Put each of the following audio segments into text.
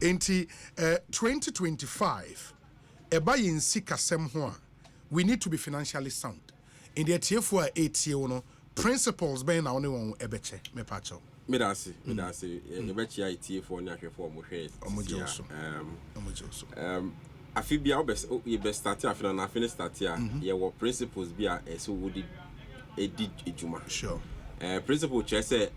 Enti 2025 eba yin sika sem ho we need to be financially sound. In the TF4 ATO no principles ben na only one ebeche me pacho. Me da se ebeche ATO4 na hwefo mo hwe. Omojoso. Afibia obes start afina na finish start here. Ye wo principles bia so wodi ejuma. Sure. Principle che say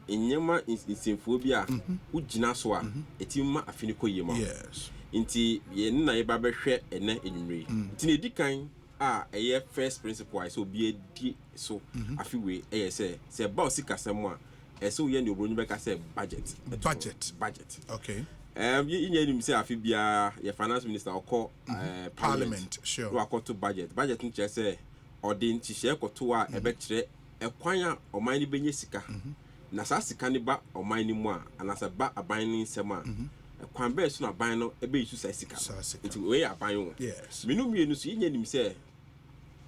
enyema insinfo bia ugina so a etimma afini koyema. Yes. Inti ye na ye ba behwe ene enwumre. Inti ne dikan a first principle I so be di so afiwe say ba osika sem a so ye ne obronyu beka say budget. Okay. You need say afibia your finance minister or call parliament sure to accord to budget nche say ordin ti share koto a ebe kire ekwan a oman ni benye sika na sa sika ni ba oman ni mu a anasa ba aban ni nsem a ekwan be so na aban no ebe isu sa sika nti we aban wo yes minu mienu so yin nim say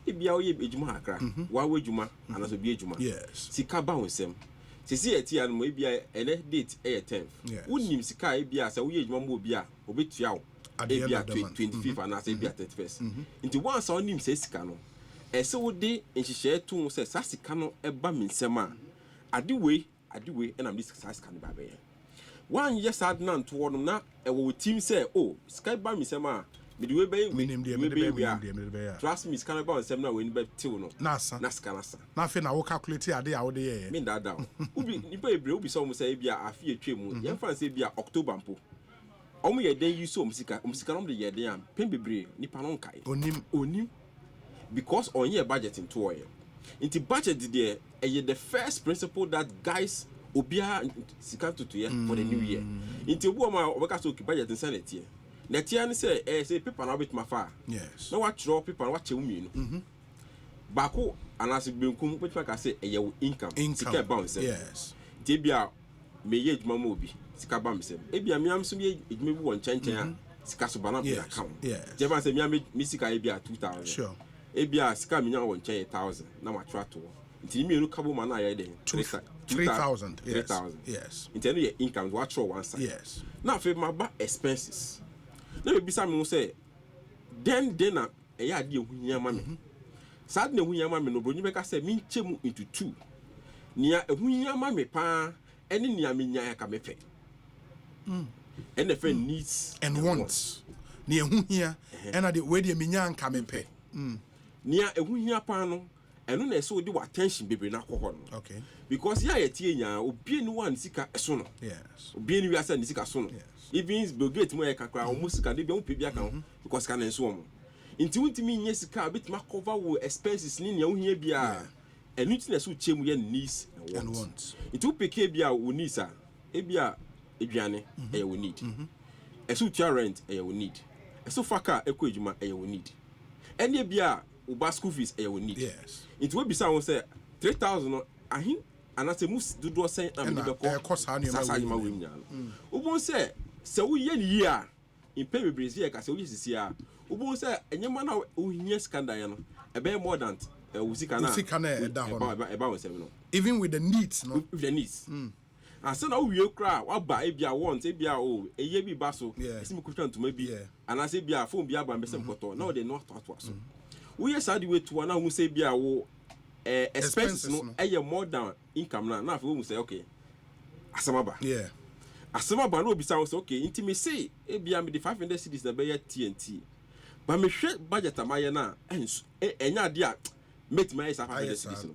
ebia wo ye ejuma akra wa wo ejuma anasa bi ejuma yes sika ba wo nsem sisi eti anu ebia ene date 10th unim sika ebia sa wo ye ejuma mo bia obetua wo ebia 25th anasa ebia 31st nti once onim se sika no ese wo de nhihye to se sa sika no eba minsem a adewe na mi sika sika no ba be one year sad na to wono na ewo team say oh sika eba minsem a me we be trust me sika no ba nsem na we ni be tew no na sika na fe na wo calculate ade a wo de ye me da down ubi nipa ebre ubi so mo say bia afi etwemu ye fa say bia October mpo omo ye den yi so omusika no de ye den am pen bebre nipa no nkai onim because on your budget into oil into budget there the first principle that guys obia sika to here for the new year into obo ma obeka so budget in senate here net year say paper na bit mafa yes no what draw paper what chewumi no bako anase benkum put ka say income sika bounce yes tebia me ye adwuma mo obi sika ba mesem ebia me am so ye adwuma bi won chanchan sika so bana be account jeba say me sika ebia 2000 sure ebia sika minya won chen 1000 na ma twa to nti mi enu kabo ma na ya den 3000 yes nti enu ye income what throw one side yes na fe ma ba expenses na be bisa me say then na ya de ehunya ma me sad na ehunya ma me no bronyi be ka say mi nchemu into two nia ehunya ma me pa ene nia me nya ya ka me pe and the friend needs and wants nia ehunya ena de we de me nya nka me pe nia ehuhia pa no eno na eso di attention bebre na akọ no okay because ya yetie nya obi ni wan sika eso no yes obi ni wiasa ni sika so no even Bill Gates mo ye kakra o mo sika de bi o pe bi aka ho because kana enso mo nti wuntimi nye sika betima cover wo expenses ni nia ohia bia enu ti na so chemu ye needs and wants nti upeke bia wo needs a e bia eduane e wo need eso tia rent e wo need eso faka ekọ ejuma e wo need ene bia uba school fees e will need yes it will be someone say 3000 no ahin anase mus dodo sen am de be ko sa ma we nya ubon say se wo ye ni a in pay bebrezi e ka se wo sisi a ubon say enyema na wo hia skanda ya no e be more than usika na e da ho e ba won se no even with the needs no with the needs asa na wo wie kra wa ba e bia want e bia o eye bi ba so esi mi kutwa ntoma bi anase bia phone bia ba mbese mkoto na wo de no to so we yes adi we to na hu say bia wo expenses no eye more than income na afi wo say okay asamaba asamaba no obi say okay intime say e bia me the 500 cedis na be ya TNT ba me hwe budget amaye na enya ade a met my 500 cedis no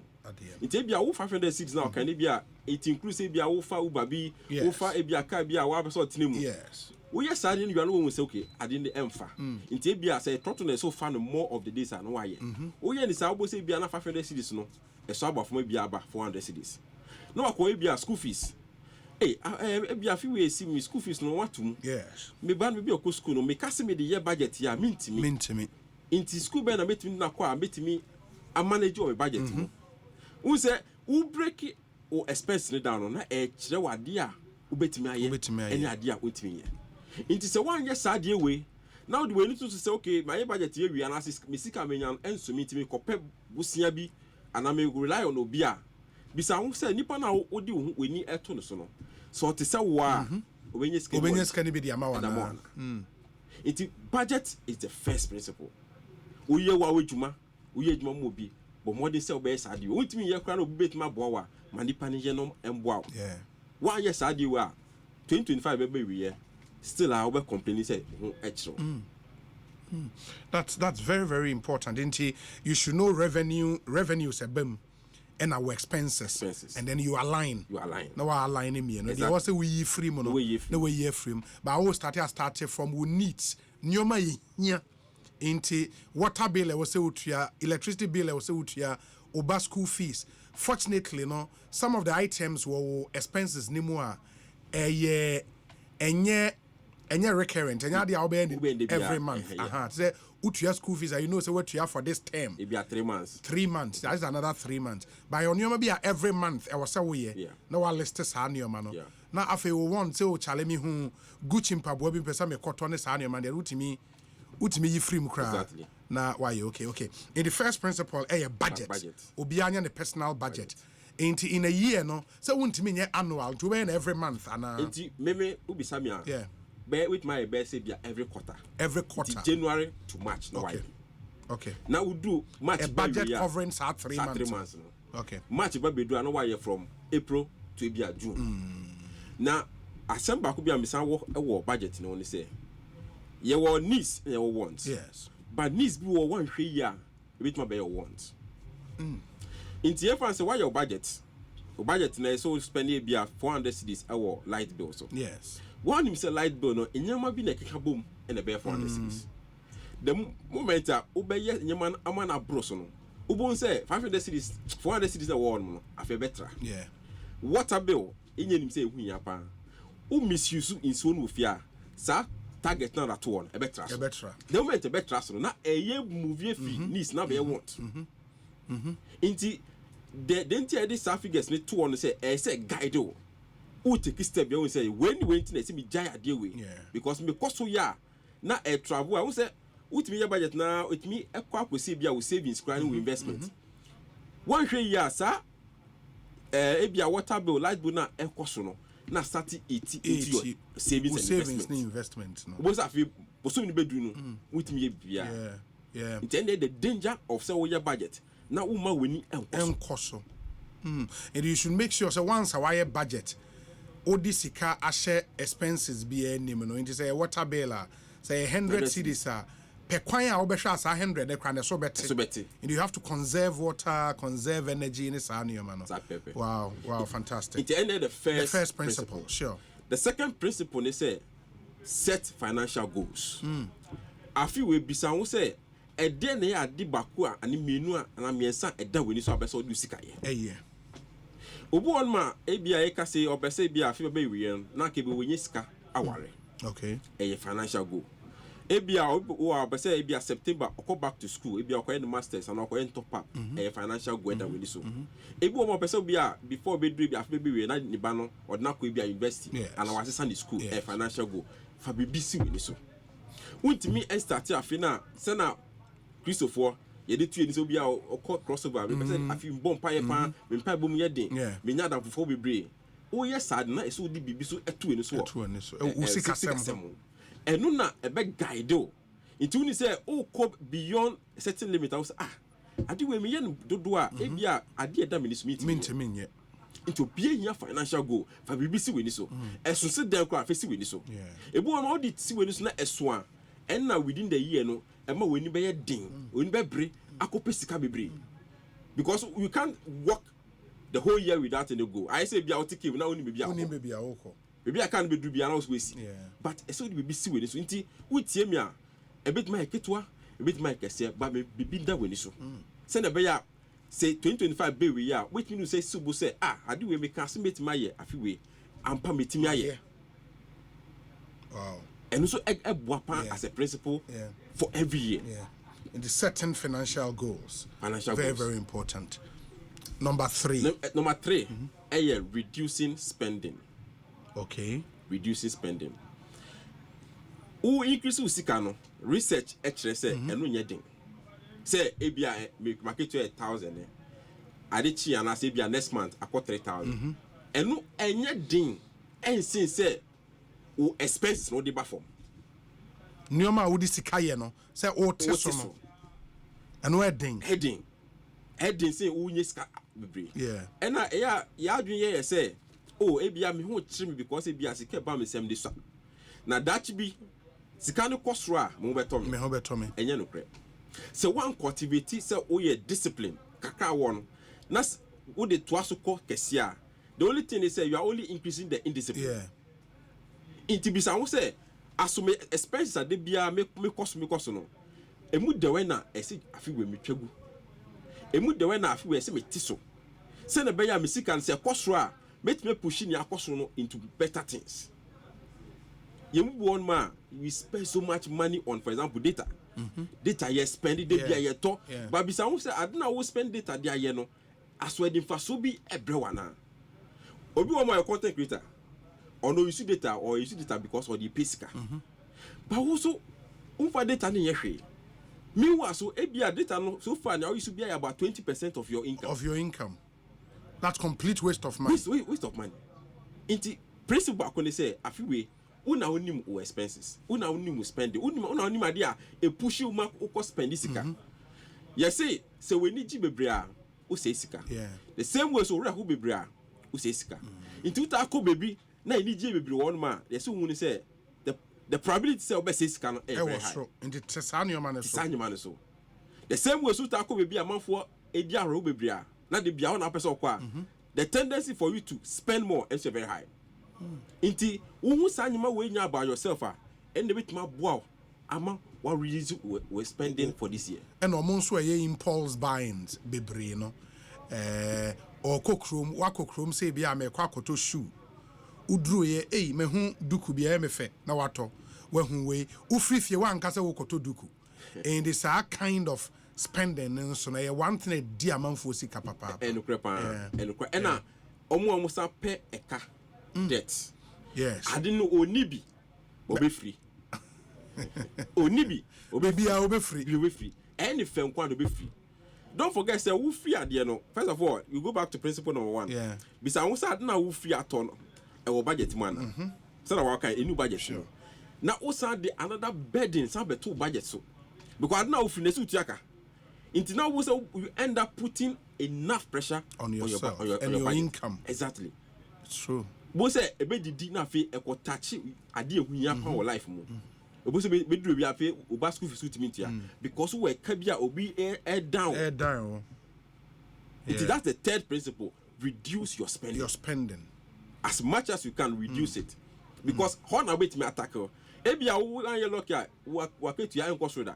ite bia wo 500 cedis na kan bia it includes say bia wo fa uba bi wo fa e bia ka bia wa be so tenemu yes we yes ade no you say okay ade ne emfa ite bia say toto na so fa no more of the days no waye wo ye ni say wo say bia na 500 cedis no e so aba from bia aba 400 cedis no akọ bia school fees bia fi we see me school fees no watum yes me ban me bia ko school no me kase me the year budget ya mintimi inti school be na metimi na kwa metimi a manage your budget who say who break o expense down na e kire wade a ubetimi aye eni ade a otimi ye inti say one year sadie we now the way need to say okay my budget here we analysis me sika menyan enso mitimi kope busia bi ana me rely on obi a bisa hu say nipa na odi hu weni eto no so no so te say wa obenye scan be the amount. Budget is the first principle. Uye wa wejuma mo bi but more than say obey sadi wontimi ye kra no bet ma boa manipa ne ye no emboa yeah wa ye sadi wa 2025 be we still I will complain say extra. That's very, very important. You should know revenues abem and our expenses. And then you align. No aligning me. No, they also we free no way free. But I will start from we needs. Nyoma ye into water bill I was say electricity bill I was say oba school fees. Fortunately, no, some of the items were expenses ni more enye recurrent enye dey obey every month say utua school fees you know say what you have for this term it be 3 months 3 months that is another 3 months by on your be every month I was say we no one list sa nioma no na afi we want say o chale me hu gucci mpaboa bi pesa me koto ne sa nioma dey utimi yi free mu kra na why okay in the first principle budget obi anya ne personal budget in a year no so untimi nye annual to when every month ana meme ubisa me bear with my best say every quarter January to March no okay now we do March a budget covering 3 months no. Okay March be do no why from April to June now assemble ko bia misan wo budget no ni say ye wo needs ye wo wants yes but needs be wo one hwe ya e bit ma be your wants into your fancy why your budget na so spend e bia 400 cedis our light bill so yes one him say light bill no enyama bi na keka bom and e be 400 cedis the moment obeye enyama amana bro so no ubon say 500 cedis 400 cedis na wo no afa betra yeah water bill enyenim say ehu ya pa o misuse in so no fia sa target na that one e betra the moment e betra so na eye movie fi needs na be want inti the entire this figures need to on say say guide o take step be say when na see me jai ade we because me cost so ya na e travel I say utimi ya budget na utimi ekwa akosi bia we savings cry we investment one hwe ya sa e bia water bill light bill na ekoso no na start 80 into your savings and investment no bo sa fi bo so ni bedu no utimi ya bia yeah intended the danger of say your budget na uma weni enkoso and you should make sure so once our budget odisika ashe expenses be enim no into say water bill say 100 cedis per kwan a obehwa asa 100 e kwan so beti and you have to conserve water conserve energy in this annual no wow fantastic the first principle sure the second principle is say set financial goals afi we bisa wo say e de na ya di baku a ani menu a na miensa e da weni so abeso du sika ye obu on ma e bia e ka say obese bia afi be wi na ke be wenye sika aware okay e financial goal e bia o obese e bia September go back to school e bia o the masters and o top up e financial goal da weni so e bi o mo obese bia before be do bia afi be wi na ni ba no o na ko bia university and our assistant school e financial goal fa be bisi weni so untimi e start afi na se na Christopher ye de tue ni so bia o crossover me say afi mbom pa ye pa me pa bom ye den me nya da fofo bebre o ye sad na e so di bibi so etu ni so o sika sem enu na e be guide o itu ni say o go beyond a certain limit I was ade we me ye no dodo a e bia ade e da me ni so mean ye into bia nya financial goal fa bibi si we ni so eso se den kwa fa si we ni so ebu on all the si we ni so na eso a and now within the year no ema weni be ye din weni be bre akope sika bebre because we can't work the whole year without any goal I say bia otike na oni bia akọ bia kan be do bia na so esi but eso di be si weni so nti wutie mi a ebet my ketwa ebet my kese ba me bibi da weni so say na be ya say 2025 be we ya which mean say subo say ade we me kan se metima ye afi we ampa metimi aye wow and also as a principle for every year. In the certain financial goals. Very important. Number 3. Number 3, reducing spending. Okay. Reducing spending. Who increase usika no research actually say enu nyedin. Say ebia market to 1,000 Adichi and say ebia next month akọ 3,000. Enu enyedin ensin say o expenses no de ba form nioma wo di sika ye no say o teso no eno heading say wo nye sika bebre and na ya adwen ye say oh ebia me ho kire me because ebia sika ba me sem de so na that be sika no kosoro a me ho beto me enye no kre so one cultivate say o ye discipline kaka won na wo de to asoko kesia. The only thing is you are only increasing the indiscipline. Intibisa wo say asome expenses ade bia me koso no emu de we na ese afi we metwagu emu de we na afi we ese metiso se na be ya mesika nse koso a metime push ni akoso no into better things. Yemu one man we spend so much money on, for example, data. Data you spend it bia ye to but bisa wo say adena wo spend data dia ye no aswedin fa so bi ebrewa na obi wo my content creator or no you see data or you see data because of the physical. But also unfa data ni ye hwe meanwhile so ebia data no so far now you should be about 20% of your income. That's complete waste of money. Waste of money. Inti principle akone say afiwe una onim o expenses una onim spend una onim ade a e push you ma o spend sika. You say we need bebre a o say sika. The same way so we who bebre a o say sika. Inti uta ko baby na ni je bebre won ma they say who say the probability say obese sika no very high. Inti tesanya man so the same way so uta ko baby amanfo e di ahoro bebre a na de bia na person kwa the tendency for you to spend more is very high. Inti wo sanyima we nya about yourself and the bit ma boa ama what reason we spending for this year and omonso e impulse buying bebre no or kokrom say bia me kwa koto shoe uduro ye me hu duku bia me fe na wato we hu we ufrifie wa nkasa wo koto duku and this kind of spending so na one thing di amanfo sika papa and na omo sa pe eka debt. Yes. I didn't know Onibi obe free. Onibi obe free. Any firm can be free. Don't forget say who free at the end. First of all, you go back to principle number 1. Yeah. Because I say na who free at all. E budget man. So that work a new budget. Sure. Now also the another burden some be two budget so. Because now free nesu tiaka. Until now you end up putting enough pressure on yourself and your income. Exactly. It's true. Bo say e be didi na fe e ko touch ade ehunya pa wo life mu e bo say be duro bi afi o ba school fees ultimate because we ka bia obi air down that's the third principle. Reduce your spending as much as you can. Reduce it because how na wait me attack e bia wo an ye lucky wa ketu ya enko so da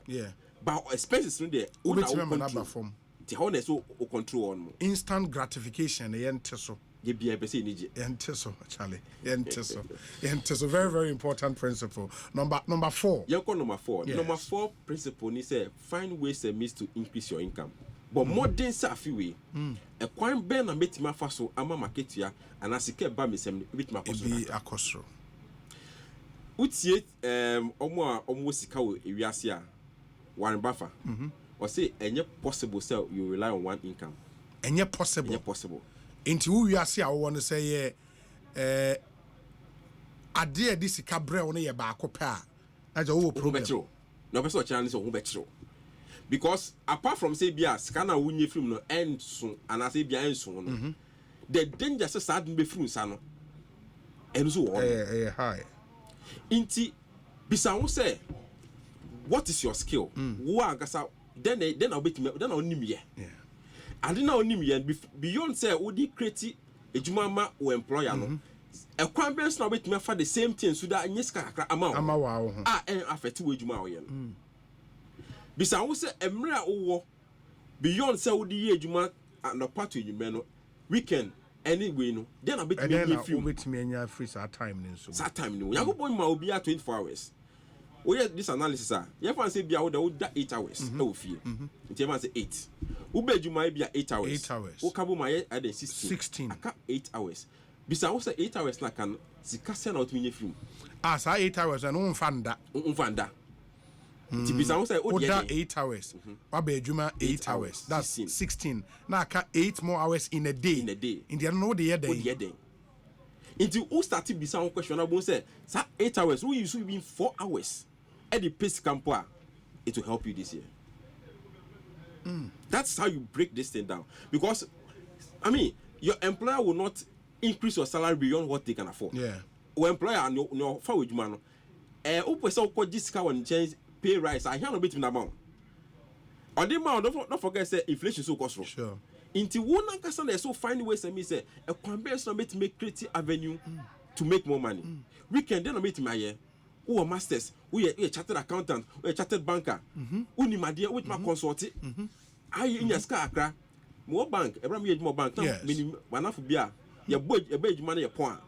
but expenses no there o control from the how na so o control on instant gratification e ente so Yenteso, Charlie. Yenteso. Very, very important principle. Number 4. Number 4. Yes. Number 4 principle is find ways and means to increase your income. But more than safi a coin ben and metima faso ama marketia and as ke ba me sem bit ma akosro. Utie omo sika wo ewiase a Warren Buffett. Or say enye possible sell you rely on one income. Enye possible. Into who you are see, I want to say, I dear this cabre on a barco pair. That's all problem. No person chance on betro. Because apart from say bia scanner win film no end soon and I say bia end soon. The danger is sudden be from sano. And so high. Inti bisa say what is your skill? Then I'll bet me then I'll name ye. I didn't know him beyond say Odi create a jumama or employer no. A crambens now with me for the same thing so that nyeska amount. And affect two juma or yen. Bisa wo say emra owo beyond say Odi juma and the part you meno weekend anyway no. Then I bet me free that time so. That time no. You go boy ma obi 24 hours. We had this analysis you have say bia would 8 hours no fear. Until man say 8. Ube juma bia 8 hours. 8 hours. O kabo ma ye 16. Aka 8 hours. Bisa wo say 8 hours na kan sika se na otumi film. So 8 hours and unfanda. Ti bisa wo say o dey 8 hours. Wa be juma 8 hours. That's 16. Na aka 8 more hours in a day. In the no dey day. Until who started be some question about say 8 hours, who you should be 4 hours at the pace campo, it will help you this year. That's how you break this thing down. Because I mean, your employer will not increase your salary beyond what they can afford. Yeah. Or employer no for with man. Who person call this car and change pay rise? I can't beat me amount. On the amount, don't forget say inflation so cost. Sure. Into one person they so find ways and me say a convention to make creative avenue to make more money. We can then meet my year. Who are masters? We are chartered accountant, we are chartered banker. Who ni my dear with my consultant. I in your scar more bank, every more bank. Meaning one of beer. Your boy, a big money a point.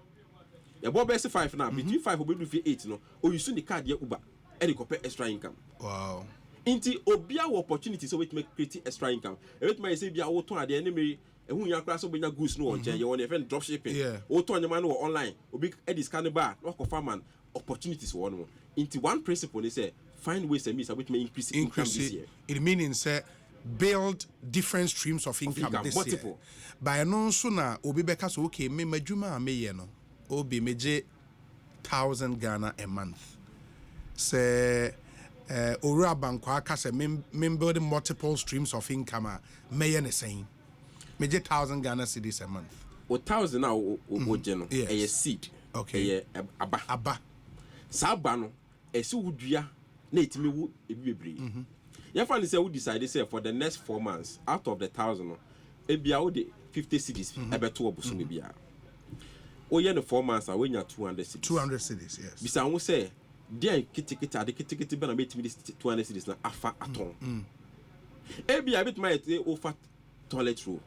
Your boy best 5 now, between 5 will be 8 no. Or you soon the card your Uber and you compare extra income. Wow. Into obia opportunity so we make create extra income. Every time I say be a auto at the enemy, and when you class of being goose no, you want to drop shipping. Yeah. Auto on your man or online, or big Eddie scanner bar, work of farmman, opportunities one more. Into one principle, they say find ways and means which may increase income this year. It means build different streams of income this multiple. Year. By no sooner, Obi Bekas okay, me majuma me no, Obi meje 1,000 Ghana a month. Say. BAAH ABANKWA kase me building multiple streams of income may ne saying me 1,000 Ghana cedis a month. 1,000 now o a seed. Okay. Aba. Saba no e se wudua na etimi wu ebibebre. Ya fa say we decide say for the next 4 months out of the 1,000 no e bia wo de 50 cedis ebeto obuso me bia. O ye no 4 months a we nya 200 cedis. 200 cedis, yes. Bisa wo say dia kitikiti bana betimi 200 cedis na afa aton. Ebi a bit my offer toilet roll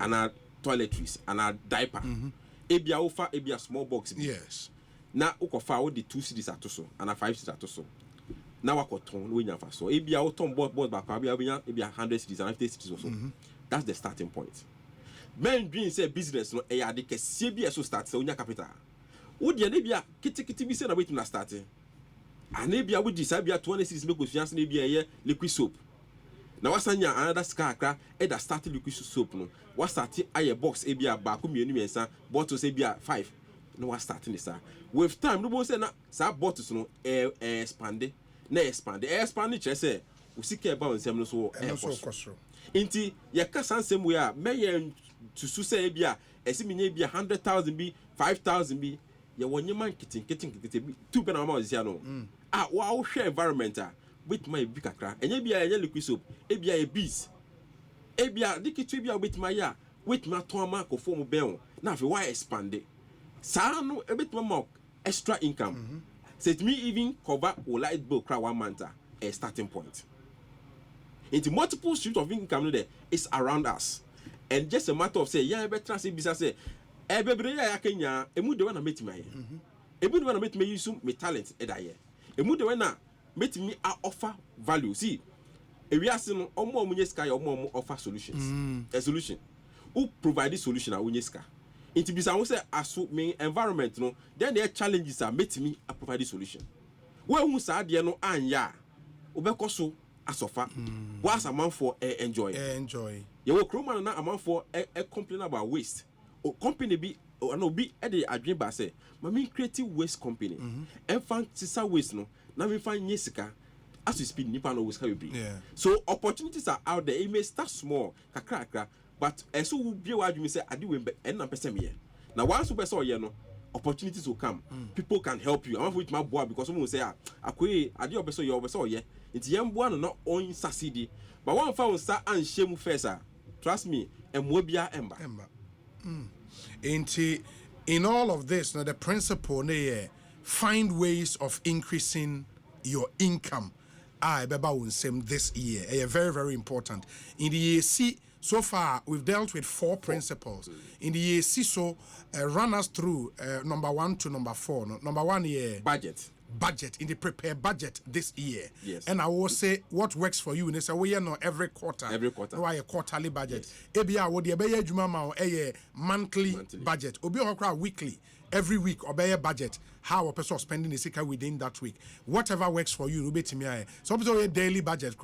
and toiletries and a diaper. Ebi a offer ebi a small box. Yes. Na ukofa wo the 2 cedis atoso and a 5 cedis atoso. Na wakoton we nya fa so. Ebi a oton board back ebi a 100 cedis and 50 cedis also. That's the starting point. Men dream say business no e ya de kese bi so start say onya capital. Would you be a kitty be sent away to starting? And maybe I would decide 26 make with fiance maybe a year liquid soap. Now, what's another scar crack? Either started liquid soap. No, what started a box a beer back with bottles a beer 5. No, what starting this? With time, no one said that bottles no expanded. Ne expanded, say, we see care about them so Inti, your cousin somewhere, may to say beer, as if maybe 100,000 be 5,000 be. Ya wonye man kitting 2 pen amount no wow share environment with my big kakra enye bia enye liquid soap e bia e bees e bia dikitu bia with my ya with my toma ko form ben na fe why expand sa no e bit more extra income set me even cover o light bill cra 1 month a starting point into multiple streams of income there is around us and just a matter of say yeah better say business say Ebebre ya Kenya, emu de wana meti my. Emu de wana meti me use me talent edaye. Emu de wana meti me offer value. See, we are saying omo munye ska ya omo offer solutions. A solution. Who provide this solution a unye ska. Into bisa we say aso me environment no, then their challenges are meti me a provide this solution. We hu sa de no anya. Obekọ so asofa. What's a man for enjoy? Enjoy. You will crowman na a man for complain about waste. Company be no be at the adwin ba say mama creative waste company and fan sisa waste no na me fan nyesika as we speed nipa no waste ka be. So opportunities are out there. It may start small kakra but so will be what you say ade we and na person me. Now once we person here no opportunities will come. People can help you. I want with my boy because someone will say akwe ade obeso your obeso here. It's yemboa no not on succeed. But one found start and shame first. Trust me, and mobia emba. In all of this, now the principle find ways of increasing your income. This year, very, very important. In the EAC, so far we've dealt with 4 principles. In the EAC, so run us through number 1 to number 4. No? Number 1 budget in the prepare budget this year. Yes. And I will say what works for you. And they say we are every quarter. No, a quarterly budget. Ebia wo de be adwuma ma a monthly budget. Obi okra weekly. Every week obey budget. How a person spending the sika within that week. Whatever works for you, so a daily budget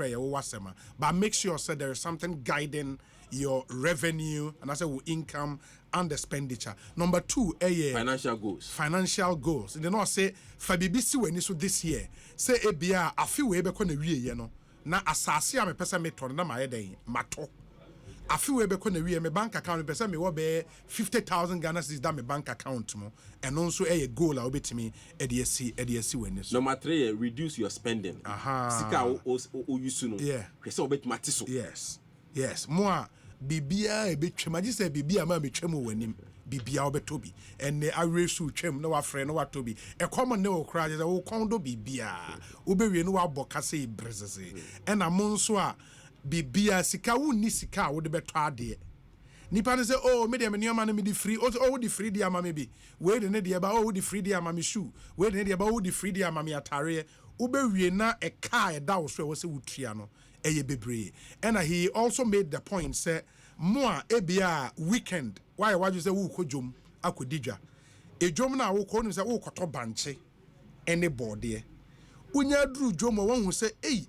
but make sure there is something guiding your revenue and I say income and expenditure. Number 2, financial goals. Financial goals. They not say for BBC when so this year. Say ebia afi we be na wie ye no. Na asase a me pesa me ton na ma ye den mato. Afi we be na wie me bank account me pesa me wo be 50,000 Ghana cedis that me bank account mo. And also goal a obetimi e de esi when so. Number 3, reduce your spending. Sika o use no. Yeah. Kwese obetmati so. Yes. Mo bibia e betwema gi say bibia ma betwem wanim. Bibia obetobi. And the aresu twem na wa frɛ na wa tobi. E common na wo kra je wo kondo bibia. Wo be wie no wa boka say brezeze. And amon so a bibia sika wo ni sika wo de beto ade. Nipa ne say oh me de me nyoma na me di free oh di free dia ma me bi. We de ne de ba oh di free dia ma me shoe. We de ne de ba oh di free dia ma me atare. Wo be wie na e ka e da wo so wo se wutua no. Eye bebre. And he also made the point say more ebia weekend why you say wo kojom akodidwa ejom na wo ko no say wo koto banche any board there unya duru jom wo hu say ei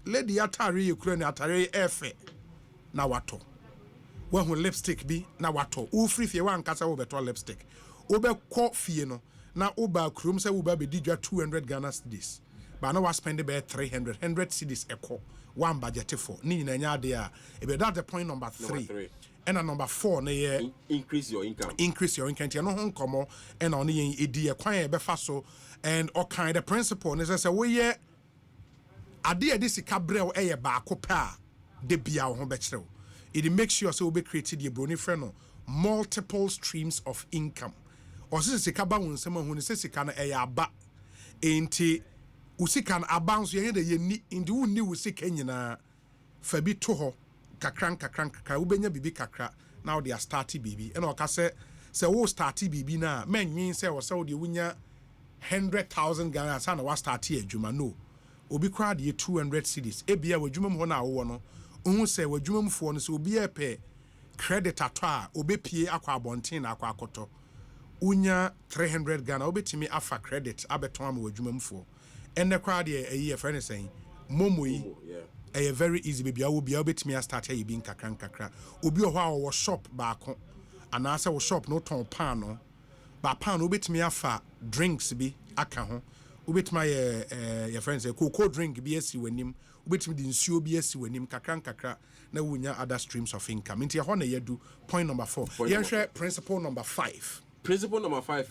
lady atare ye kura ni atare efe na wato wo hu lipstick bi na wato wo free fie wa nkasa wo beto lipstick wo be ko fie no na wo ba krum say wo ba be didwa 200 Ghana cedis ba na wa spend be 300 cedis eko one budget for ni na nya de a e that's the point number 3 and number 4 na ye increase your income no ho nkomo and on ye edi e kwan e be fa so and all kind of principle ne say we ye ade e de sika brew e ye ba ko pa de bia ho be kire it makes sure so we be created the brony friend no multiple streams of income or sika ba won nsema hu ne sika na e ya ba enti usikan abanso ye de ye ni indi wonni usika nyina fa bi to ho kakra ubenya bibi kakra now they are starting bibi and oka say wo starting bibi na menwin say wo say wo de wunya 100,000 Ghana sa na wa start adwuma no obi kra de 200 cedis ebia wadwuma mu ho na wo no ohun say wadwuma mu fo no so obi epe credit ato a obepie akwa abonten na akwa akoto unya 300 Ghana obetimi afa credit abeton am wadwuma mu fo ene kra de a friend is saying momo yi very easy baby awo bia obetimi start here bi nkakra obi ho a wo shop baako anase wo shop no ton pan no ba pan no obetimi afa drinks bi aka ho obetimi your friend say cocoa drink bi asi wanim obetimi di nsuo bi asi wanim kakra na wunya other streams of income nti ho na yedu point number 4 yen share principle number 5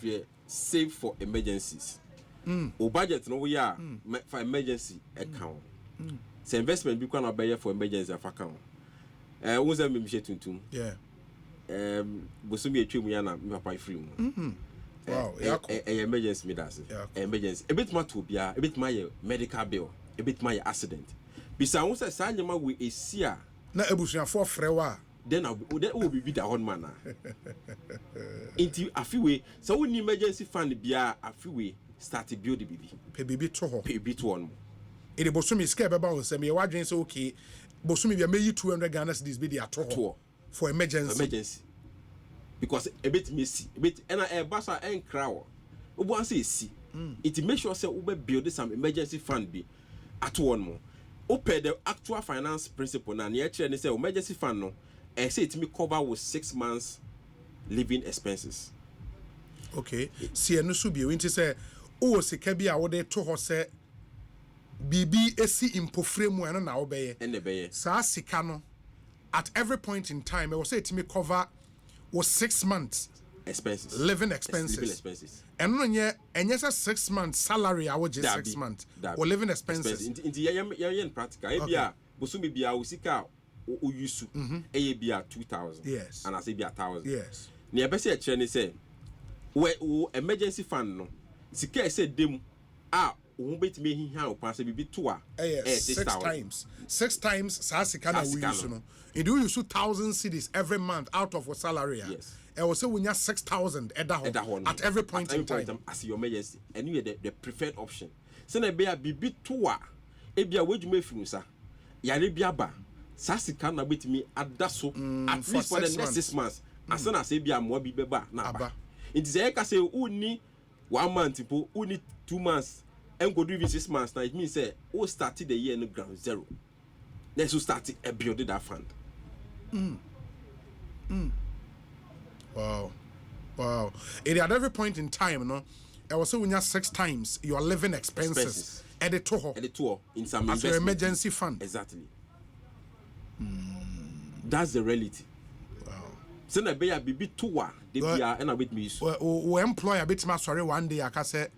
here save for emergencies. O budget no we are for emergency account. So investment be can buy for emergency account. Who say me tuntum. Yeah. Bosumi etwemu ya na me papa free mu. Wow, emergency me das. Emergency. A bit ma to bia, a bit my medical bill, a bit my accident. Bisa who say sa nyama we esia na ebusuafo frewa then will be the one man. Into a few way, so when emergency fund bia a few way start to build the baby. Pay baby to ho. Pay bit one. It is Bosumi scared about say me wadwen say okay. Bosumi be may 200 Ghana cedis be the to for emergency. Because a bit messy, a bit and a bassa and crow. Obo say see. It make sure say we build some emergency fund be at one more. Open the actual finance principle na near chair say emergency fund no. I say it me cover with 6 months living expenses. Okay. See no so be we say o sika bi a wo de to ho say bibi esi impofre mu eno na wo beye. En beye. Sa sika no at every point in time I will say it me cover was 6 months expenses. Living expenses. And no enye 6 months salary I would just 6 months or living expenses. Inti ya practical. Ebia bosumi bia usika o yusu e bia 2,000. Yes. And I say bia 1,000. Yes. Ni ebese e kire ni say we emergency fund no sika e say dem a wo betime hihan o pa say bibi to a 6 times sa sika na we use no and you use 2,000 cedis every month out of your salary. Yes. I will say when you 6,000 at every point in time as your emergency and you the preferred option. So na be a bibi to a e bia wadwuma firu sa yare bia ba sa sika na betime adaso at least for the next 6 months. As soon as say bia mo bi beba na ba. It is a say uni 1 month po uni 2 months and go do even 6 months. Now it means say we started the year in ground zero. Let's start to build that fund. Wow. It at every point in time, no, I was saying 6 times your living expenses. At the tour in some as your emergency fund. Exactly. That's the reality. Wow. So na be a bibi tour they be and a bit me. We employ a bit sorry one day I can say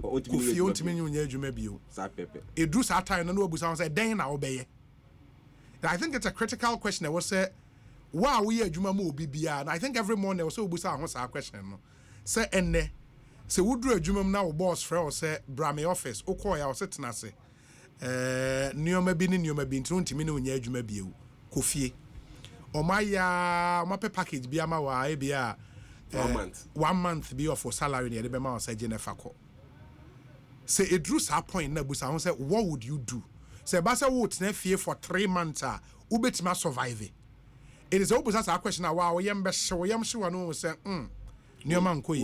Kofi ontimi nyunya adwuma bio. Sa pepe. It do that time no abusa say den na obeye. I think it's a critical question. I was say why we adwuma mo obi bia. And I think every morning I was so abusa ho sa question no. Say enne se wudru adwuma na wo boss frɛ o say bra me office okɔ ya o setena se nioma bi ni nioma bi ntru ntimi ne onya adwuma bio Kofie oma pe package bi ama wa e bia 1 month bi of salary ne de be ma o say Jennifer ko say edru sa point na busa ho say what would you do say ba say wo tena fie for 3 months ubetima survive it is obusa sa question na wa wo yem be hye wo yem hye wo no say Niyoma nkoye.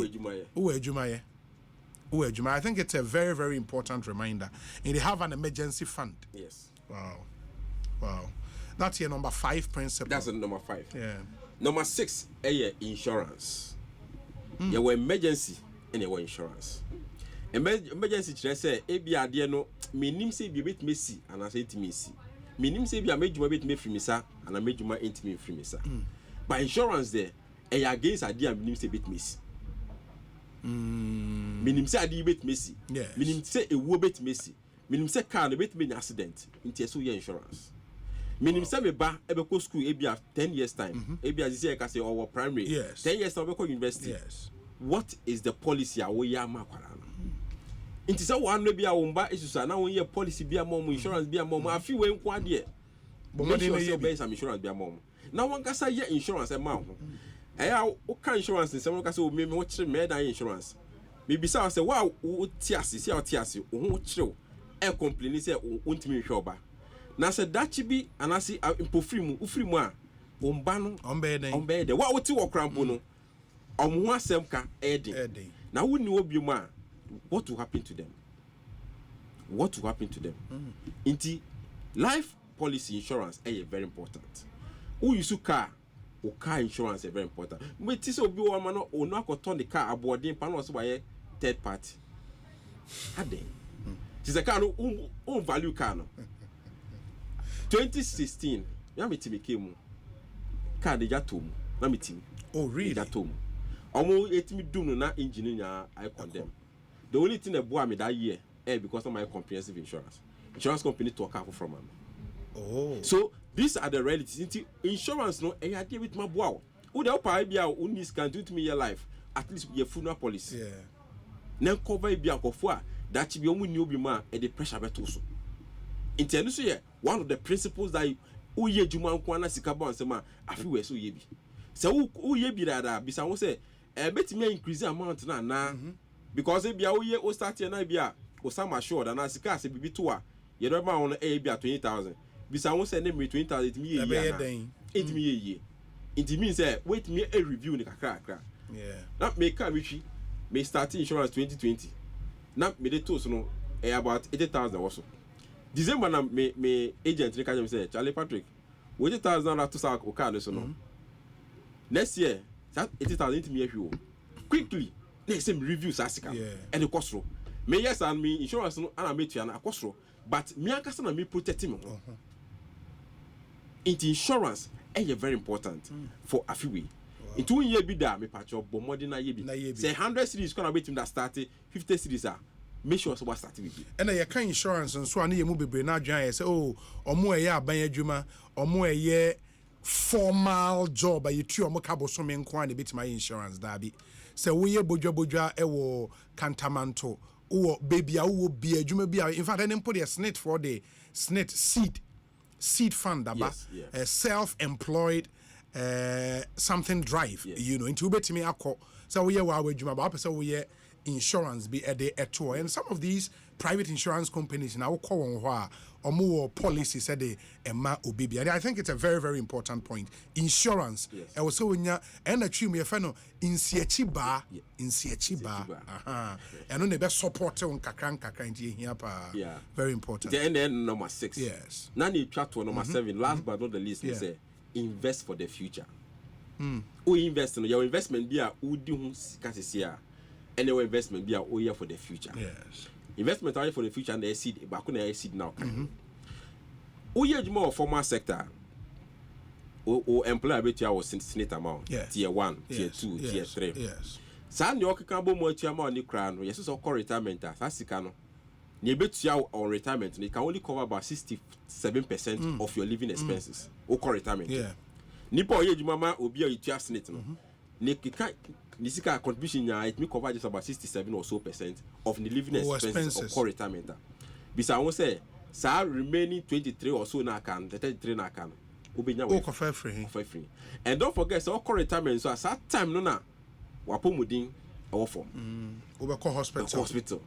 Uwe Juma. I think it's a very, very important reminder. And they have an emergency fund. Yes. Wow. That's your number 5 principle. That's number 5. Yeah. Number 6, insurance. You were emergency and you were insurance. Emergency say ebi ade no menim say bi bet mesi and I say intimacy. Menim say bi amejuma bet me free me sa and amejuma intimate free me sa. But insurance there against idea minim say bet messi. Minim say idea bet messi. Minim say ewo bet messi. Minim say car no bet me accident. Inti so your insurance. Minim say me ba ebe ko school ebia 10 years time. Ebia this year ka say our primary. 10 years time we go university. Yes. What is the policy a we ya makwara no? Inti say one no bia wo mba isusa na won ye policy bia mom insurance bia mom afi we nko ade. But make sure you buy some insurance bia mom. Now one can say yeah insurance amount. What kind insurance is someone can say me what me that insurance. Maybe say wow tiasi see how tiasi who chill e complain say untimi hwe na say that be and I see free mu a omba no ombe de what ti wo krampo no omho asem ka eden na woni obi mu a what will happen to them inti life policy insurance is very important. Who use car insurance is very important. But this will be one man or not turn the car aboard in panels by third party. This is a car no value car. 2016, Yamiti came car de Jatum. Oh, really? Jatum. Almost 8 me do na engineer I condemn. The only thing that bought me that year because of my comprehensive insurance. Insurance company to account from them. Oh. So these are the realities. Insurance no I deal with my boy. Who the upper bia unis can do to me your life. At least your funeral policy. Yeah. Then cover bia kofua that be omu new be man and the pressure beto so. Intend so one of the principles that who ye juma nko na sika ba nsema afi we so ye bi. So who ye bi da bisa won say bet me increase amount na because bia who ye o start na bia o sam assured na sika se bibi to a ye do ma won bia 20,000. Bisa won say na me 20,000 me ye ya na me ye it means wait me a review ni kakra. Yeah, na me ka me me start insurance 2020 na me de toast no about 80,000 also. December na me agent ni ka me say Charlie Patrick 80,000 to sa o car so no next year that 80,000 into me ahwe quickly na say me review sa sika and the cost ro me yes and me insurance no ana me tua na cost ro but me akasa na me protect me into insurance is very important for afiwe. Into 1 year be da me patch up but more than a year be say 100 series gonna wait him that started 50 series make sure so what start with you and your kind insurance and so ani mu bebre na adwan say oh omo eye aban adwuma omo eye formal job you tu omo ka boso me nko an betima insurance da bi say wo ye bodwa e wo kantamanto wo baby a wo bi adwuma bi in fact any put the snit for the snit seed fund aba self-employed something drive you know into betimi akọ so we wa adwuma ba pese we insurance be a day at all and some of these private insurance companies now call on or more policy said they ma obibi and I think it's a very, very important point. Insurance and also when you and a me feno in Siechiba and on the best support on kakran here very important. Then number 6 yes nani chapter number 7 last but not the least say invest for the future. We invest in your investment be a udi sika and your investment be a year for the future. Yes. Investment are for the future and they seed back on the seed now. We are more formal sector. O employer bet you was senate amount. Tier 1, tier 2, tier 3. Yes. San your kabo mo tier amount ni crown. Yes, so call retirement. That's no. You bet you on retirement. You can only cover about 67% of your living expenses. O call retirement. Yeah. Nipa oye jumama obi a you senate no. Nisika contribution ya it me cover just about 67 or so % of the living expenses of core retirement. Bisa won say sa remaining 23 or so na can 33 na can obenya we for free. And don't forget so core retirement so at that time no na wapomudin our form obeko hospital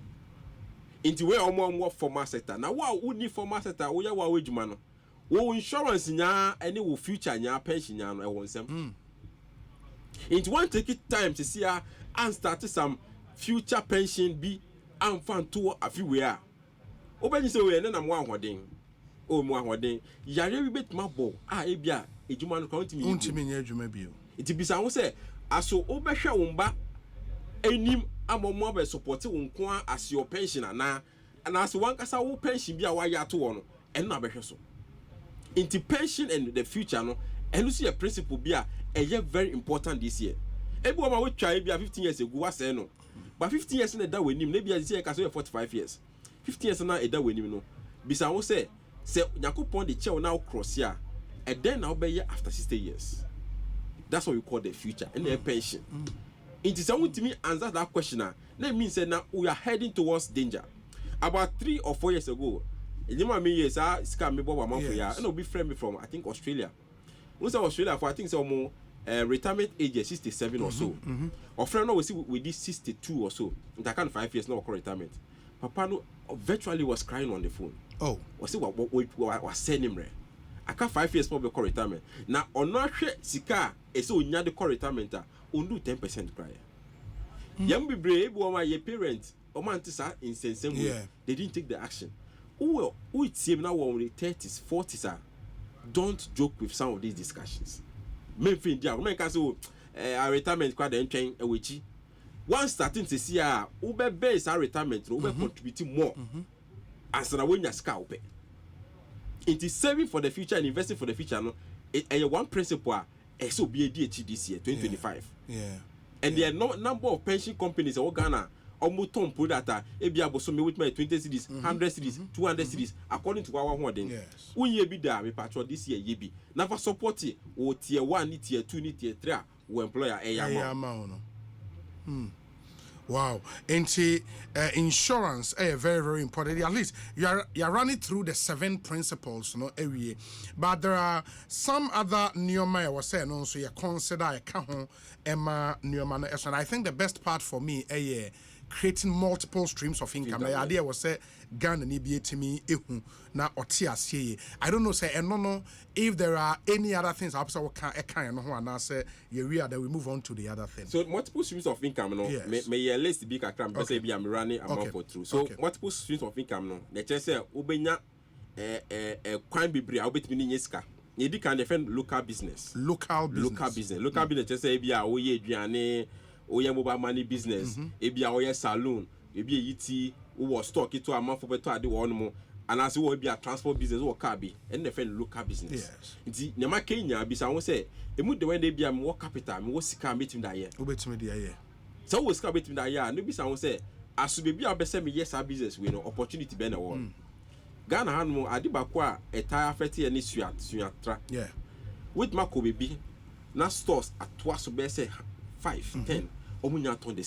into where omo formal sector na wa uni formal sector wo ya wa ejuma no wo insurance nya any wo future nya pension nya no e won sem it won't take it time to see her and start some future pension be and fan to a few where open so we na mo ahoden o mo ahoden yare we bet mabo e bia ejuma no count me untimi nya ejuma bio it be say aso obehwe wo mba enim amomo be support wo nko as your pension na as one kasa wo pension bia wa ya to wo no en na behwe so into pension and the future no and you see a principle bia very important this year. Everyone will try be 15 years ago was no. But 15 years in that way nim maybe as say 45 years. 15 years na that way nim no. Bisa won say Yakupon the chair now cross here and then now be after 60 years. That's what we call the future and the pension. It is someone to me answer that question now. That means that now we are heading towards danger. About 3 or 4 years ago, years scam me boba man for ya and will be friend from I think Australia. Once Australia for I think so more retirement age is 67 or so. Or friend now we see with this 62 or so. I can't 5 years now for retirement. Papa no virtually was crying on the phone. Oh, was see what was sending him. I can't 5 years for the retirement. Now on not sika is so near the retirement only 10% cry. Young be brave or my parents or man in same way. They didn't take the action. Who it seem now only 30s, 40s don't joke with some of these discussions. Men fin dia, men can say a retirement quite entering a witchy. One starting to see ube base our retirement, ube contributing more. As na when you scalp. It is saving for the future and investing for the future. No, and one principle is so be a DH this year, 2025. Yeah. And there are no number of pension companies in Ghana. Omuton put that ebia boso me with my 20 cities, 100 cities, 200 cities according to our holding. Yes. When ye be there, me patrol this year ye be. Never support it or tier 1, ni tier 2, ni tier 3 who employer Wow. And insurance very, very important. At least you are running through the 7 principles, every year. But there are some other neoma I was saying also you consider a kahon Emma neoma. And I think the best part for me creating multiple streams of income. The idea was say Ghana ni be to me na otiasie. I don't know say and no if there are any other things I can no and say that we move on to the other thing. So multiple streams of income may list be kakram because be am running amount for through. So multiple streams of income no. Na say obenya kwan bebre a obetimi ni nyesika. Ye di kan defend local business. Local business say be a oye aduane oye mobile money business, ebia oye saloon, ebia yiti wo stock it to amount beto ade wo no mo and as wo ebia transport business wo car bi and defend local business. Nti ne ma Kenya bi sa won say emu de when dey bia me wo capital me wo sika metim da ye. Obetimi da ye. So wo sika metim da ye no bi sa won say aso be bia obese me yes business we no opportunity be na wo. Ghana hanmo ade bako a etire afeti ene suatra. Yeah. With mako bebi na stores atwa so be say 5, 10. The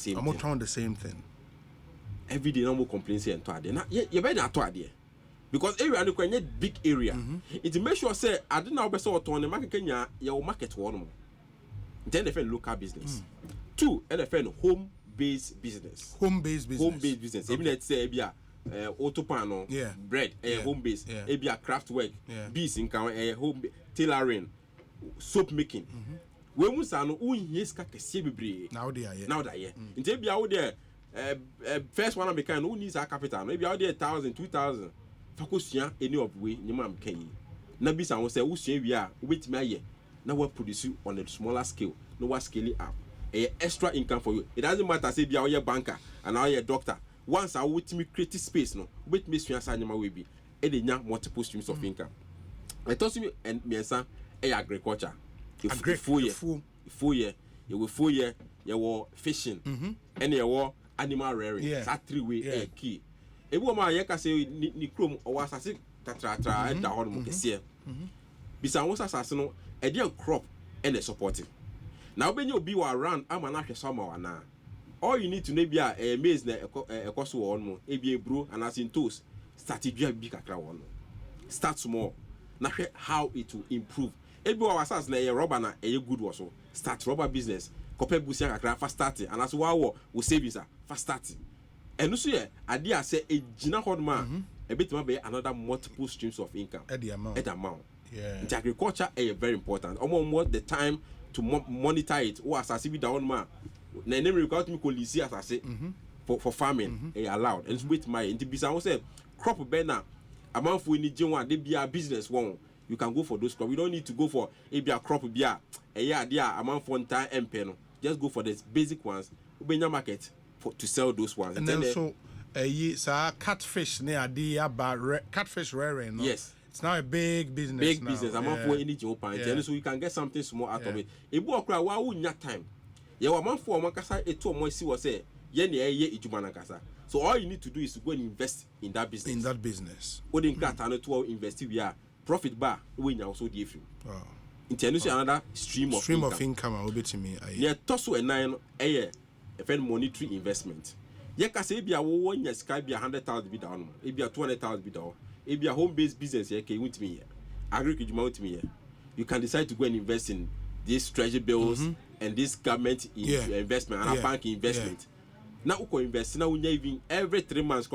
same thing. Every day, no more complaints here and to ade. Now, you better not to ade because area no kwanye big area. It make sure say I didn't know better to on the market Kenya. Your market one. Then they find local business. 2, and they find home-based business. Home-based business. Even let's say ebia auto panel, bread, home-based. Ebia craft work, bees in home tailoring, soap making. We must know who is kaka bebre. Now they are. Until be out there, first one I make who needs our capital. Maybe out there 1,000, 2,000. Focus ya any of way. Ni mam kenyi. Na bisa won say who we are. Wait me here. now we produce on a smaller scale. No we scale it up. A extra income for you. It doesn't matter say be a banker and now a doctor. Once I would me create space no, with me swing aside my way be. Any multiple streams of income. I told you and me and agriculture. Full year. You will 4 year. You were fishing. And you were animal rearing. That 3 way key. A woman yaka say ni chrome or was a tatra and down mukesier. Besides, was assassin a dear crop and a supporting. Now, when you be around, I'm an actual summer now. All you need to know be a maze a cost one more, a be a brew and as in toast. Start to be a big one. Start small. Now, how it will improve. Every was as a rubber na a good was so. Start rubber business. Copy busia fast starting and as wow will save you fast starting. And also, I dare say a Gina Hodman, a bit maybe another multiple streams of income at the amount. Yeah. The agriculture is very important. Almost more the time to monitor it. Or as I see with the own man, na name require me call as I say for farming. Allowed and with my into business. I will say crop banner. Amount for any one they be a business one. You can go for those crops. We don't need to go for a crop be a year amount for entire empeno. Just go for the basic ones. Open your market to sell those ones. And then so catfish near the catfish rearing. No? Yes. It's now a big business. Big now. Business. I'm not for any job and so you can get something small out of it. A book why wouldn't your time? You are man for Makasa a 2 months was say ye Ijumanakasa. So all you need to do is to go and invest in that business. In that business. What in cat and to invest we are profit bar when you also give you. International another stream of income will be to me. Yeah, toss a 9 a year. A monetary investment. You can say be a 1 year sky be 100,000 be down, it be a 200,000 be down, it be a home based business. You can with me, agriculture me. You can decide to go and invest in these treasury bills and this government investment and a bank investment. Now, you can invest now even every 3 months,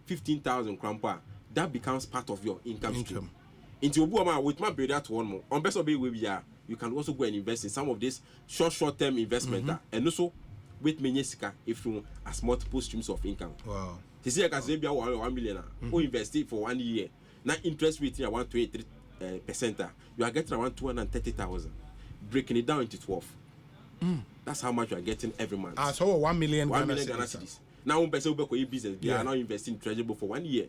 15,000 krompa. That becomes part of your income stream. Into Obama with my build that one more. On best of it, where we are, you can also go and invest in some of this short term investment and also. With Menyesika if you as multiple streams of income. Wow. This year, can be 1 million who invest it for 1 year. Now, interest rate is around 23%. You are getting around 230,000. Breaking it down into 12. That's how much you are getting every month. So 1 million. 1 million Ghana cedis. Now, when people go business, they are now investing in treasury for 1 year.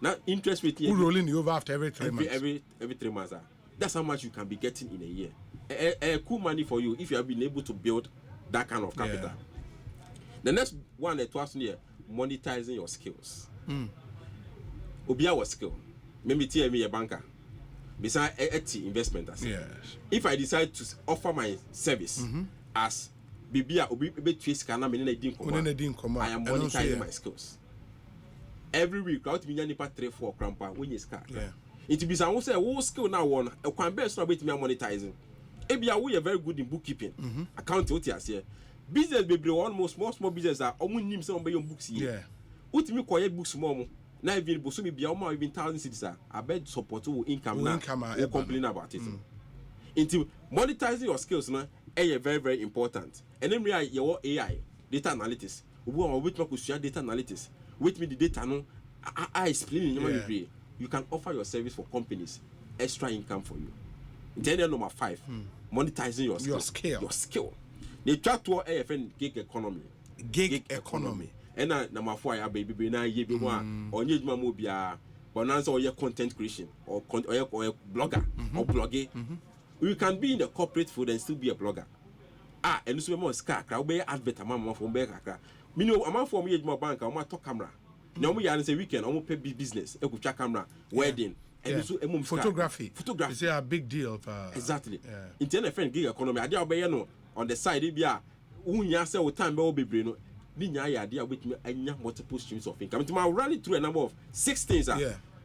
Now, interest rate is rolling you over after every 3 months. Every 3 months. That's how much you can be getting in a year. A cool money for you if you have been able to build that kind of capital. Yeah. The next one that was near monetizing your skills. Obia was skill. Maybe me a banker. Besides investment. Yes. If I decide to offer my service as Bibia Obi Twist can I am monetizing my skills. Every week, out me nipa 3-4 crampa when you start. Yeah. It be some say what skill now one a can best not me monetizing. Ebia we are very good in bookkeeping. Accounting what you say. Business baby one most small business are almost nim some by your books here. Yeah. What me quiet books more. Now even boso me be almost even 1,000 cedis. I bet support to income now. We complain about it. Into monetizing your skills now is very very important. And then we are your AI data analytics. We are with me share data analytics. With me the data no I explain in you can offer your service for companies extra income for you. Then number 5, monetizing your skill. They try to AFN gig economy. Gig economy. And number 4, I baby na ye be one or need mobia, bonanza or your content creation or blogger or blogging. You can be in the corporate field and still be a blogger. And this more scar, I'll be advert amount from Becca. Mino amount for me my bank, I'm talk camera. No, we are say weekend, I'm pay business, a good camera, wedding. And photography. It's a big deal. Exactly. In ten friend gig economy, I did obey no on the side. If you are, unya say with time will be brain. Ninya idea with me anya multiple streams of income. To run it through a number of 6 things.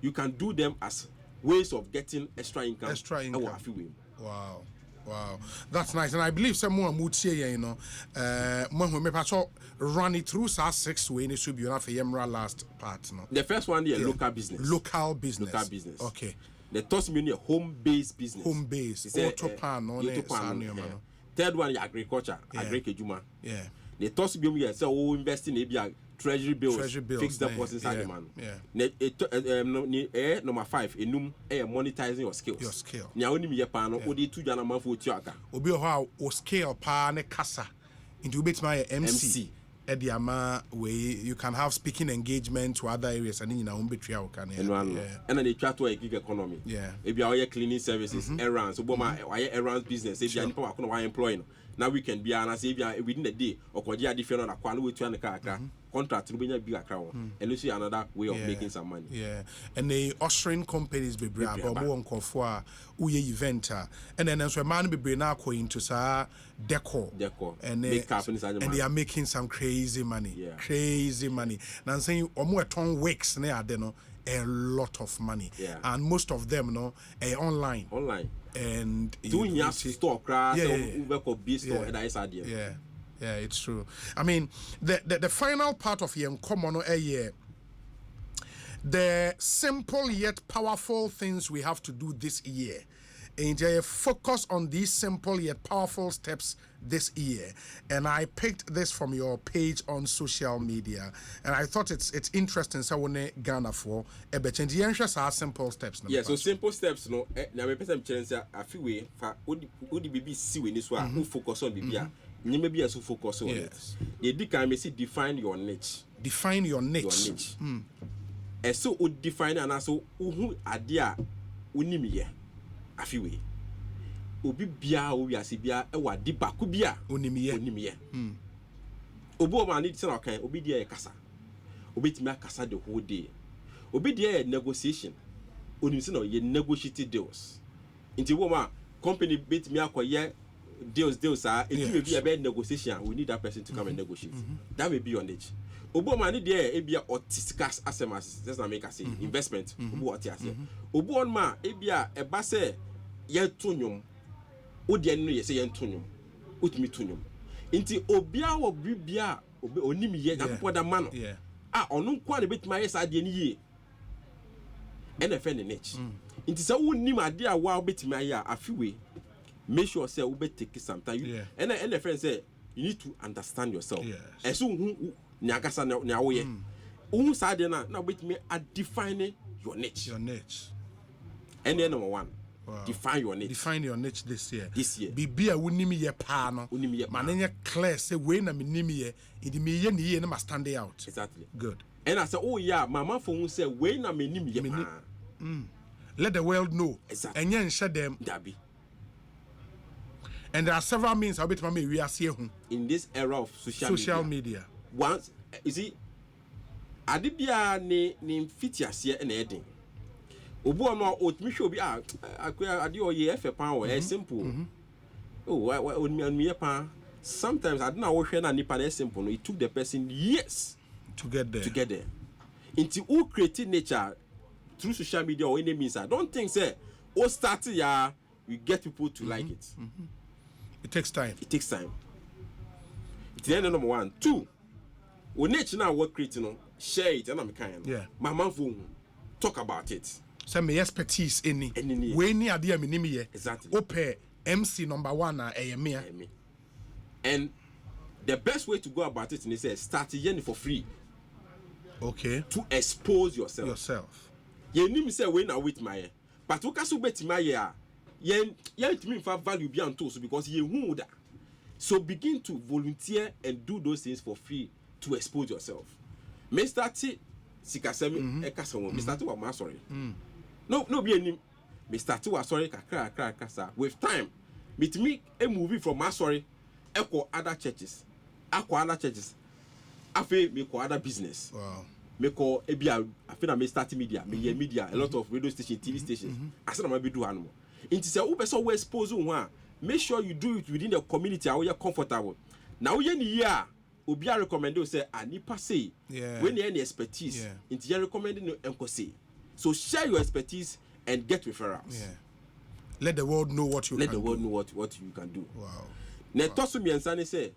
You can do them as ways of getting extra income. Wow. Wow, that's nice, and I believe someone would say, you know, when we run it through 6 ways, it should be enough for Yemra last part. No? The first one is local business. Local business. Okay. The third one is home-based business. Home-based. Third one is agriculture. Yeah. Agriculture. Yeah. The third one is invest in treasury bills, fixed deposits, number 5, monetizing your skills. Your skill. Odi 2 jana man for tiaka. Obi ho o scale pa ne kasa. Into bit my MC. Ediama way you can have speaking engagement to other areas and in our own betrayal can. And then they try to a gig economy. Yeah. If you are cleaning services, errands, errands business, if you are employing. Now we can be an say within a day or different on a quality to an contract to be a bigger crown and you see another way of making some money. Yeah, and the ushering companies be brave but more on for uye eventer and then as a man be bring now into sa decor and they are making some crazy money. Crazy money. Now saying or ton weeks near a lot of money. And most of them online. And doing your store crash or store yeah, it's true. I mean, the final part of your common year, the simple yet powerful things we have to do this year. And I focus on these simple yet powerful steps this year. And I picked this from your page on social media. And I thought it's interesting. So when Ghana for a bit and the simple steps. Yeah, so simple steps. No, now my person challenge a few way for would be see when this one who focus on BBA. You may be as who focus on it. You can see define your niche. Define your niche. Your niche. And so would define and also who idea unimie. Afiwe obi bia o wiase bia e wa di baku bia onimie obo ma need say na kan obi dia e kasa obi timi akasa the whole day obi dia e negotiation onim say na ye negotiate deals inti wo ma company bit me akoye deals are if you be about negotiation we need that person to come and negotiate that may be your niche obo ma need there e bia otiskas asemas just na make say investment obo otiase obo on ma e bia e ba say ye tonyum odi no ye say ye tonyum otimi tonyum nti obia wo bibia onim ye yapoda ma no ono nko na betima ye sa de ni ye ene fe ne niche nti say wonim ade a wa betima ye afiwe make sure say we take some time and friend say you need to understand yourself and so nyagasa na wo ye who say na betimi a define your niche and then number 1 define your niche this year bibia wonim ye pa no manenye clear say we na menim ye idi me ye ne ye na stand out exactly good and I say oh yeah mama for who say we na menim ye pa let the world know enye nhye dem dabi. And there are several means I'll be to me we are seeing in this era of social media. Once you see adibia ne fitiasie na edin obo no otimi hwe obi ade oye efe pan o simple oh me pan sometimes I don't know what na nipa na simple no it took the person years to get there into who create nature through social media or any means I don't think say o start ya you get people to like it. It takes time. It's the end of number 1. 2. When nature now work creating, share it and I'm kind. Yeah. My man talk about it. Some expertise any. We ni idea minimi exactly. Ope MC number 1 na me. And the best way to go about it is start yen for free. Okay. To expose yourself. You need me say we na with my but we can so bet my yen to me for value beyond tools because ye who that. So begin to volunteer and do those things for free to expose yourself. Me start sikasemi ekasa me start wa sorry. No be any me start wa sorry kakra kasa with time meet me a movie from my sorry echo other churches afi me ko other business. Wow. Me ko ebia afi na me start media a lot of radio stations, TV stations asa na be do anmo. It is a person who expose one. Make sure you do it within the community where you're comfortable. Now, when you Obia recommend you say, Anipa say, when you any expertise, into you recommending you say. So share your expertise and get referrals. Yeah. Let the world know what you can do. Let the world know what you can do. Wow. Now, Tosu Miansani say,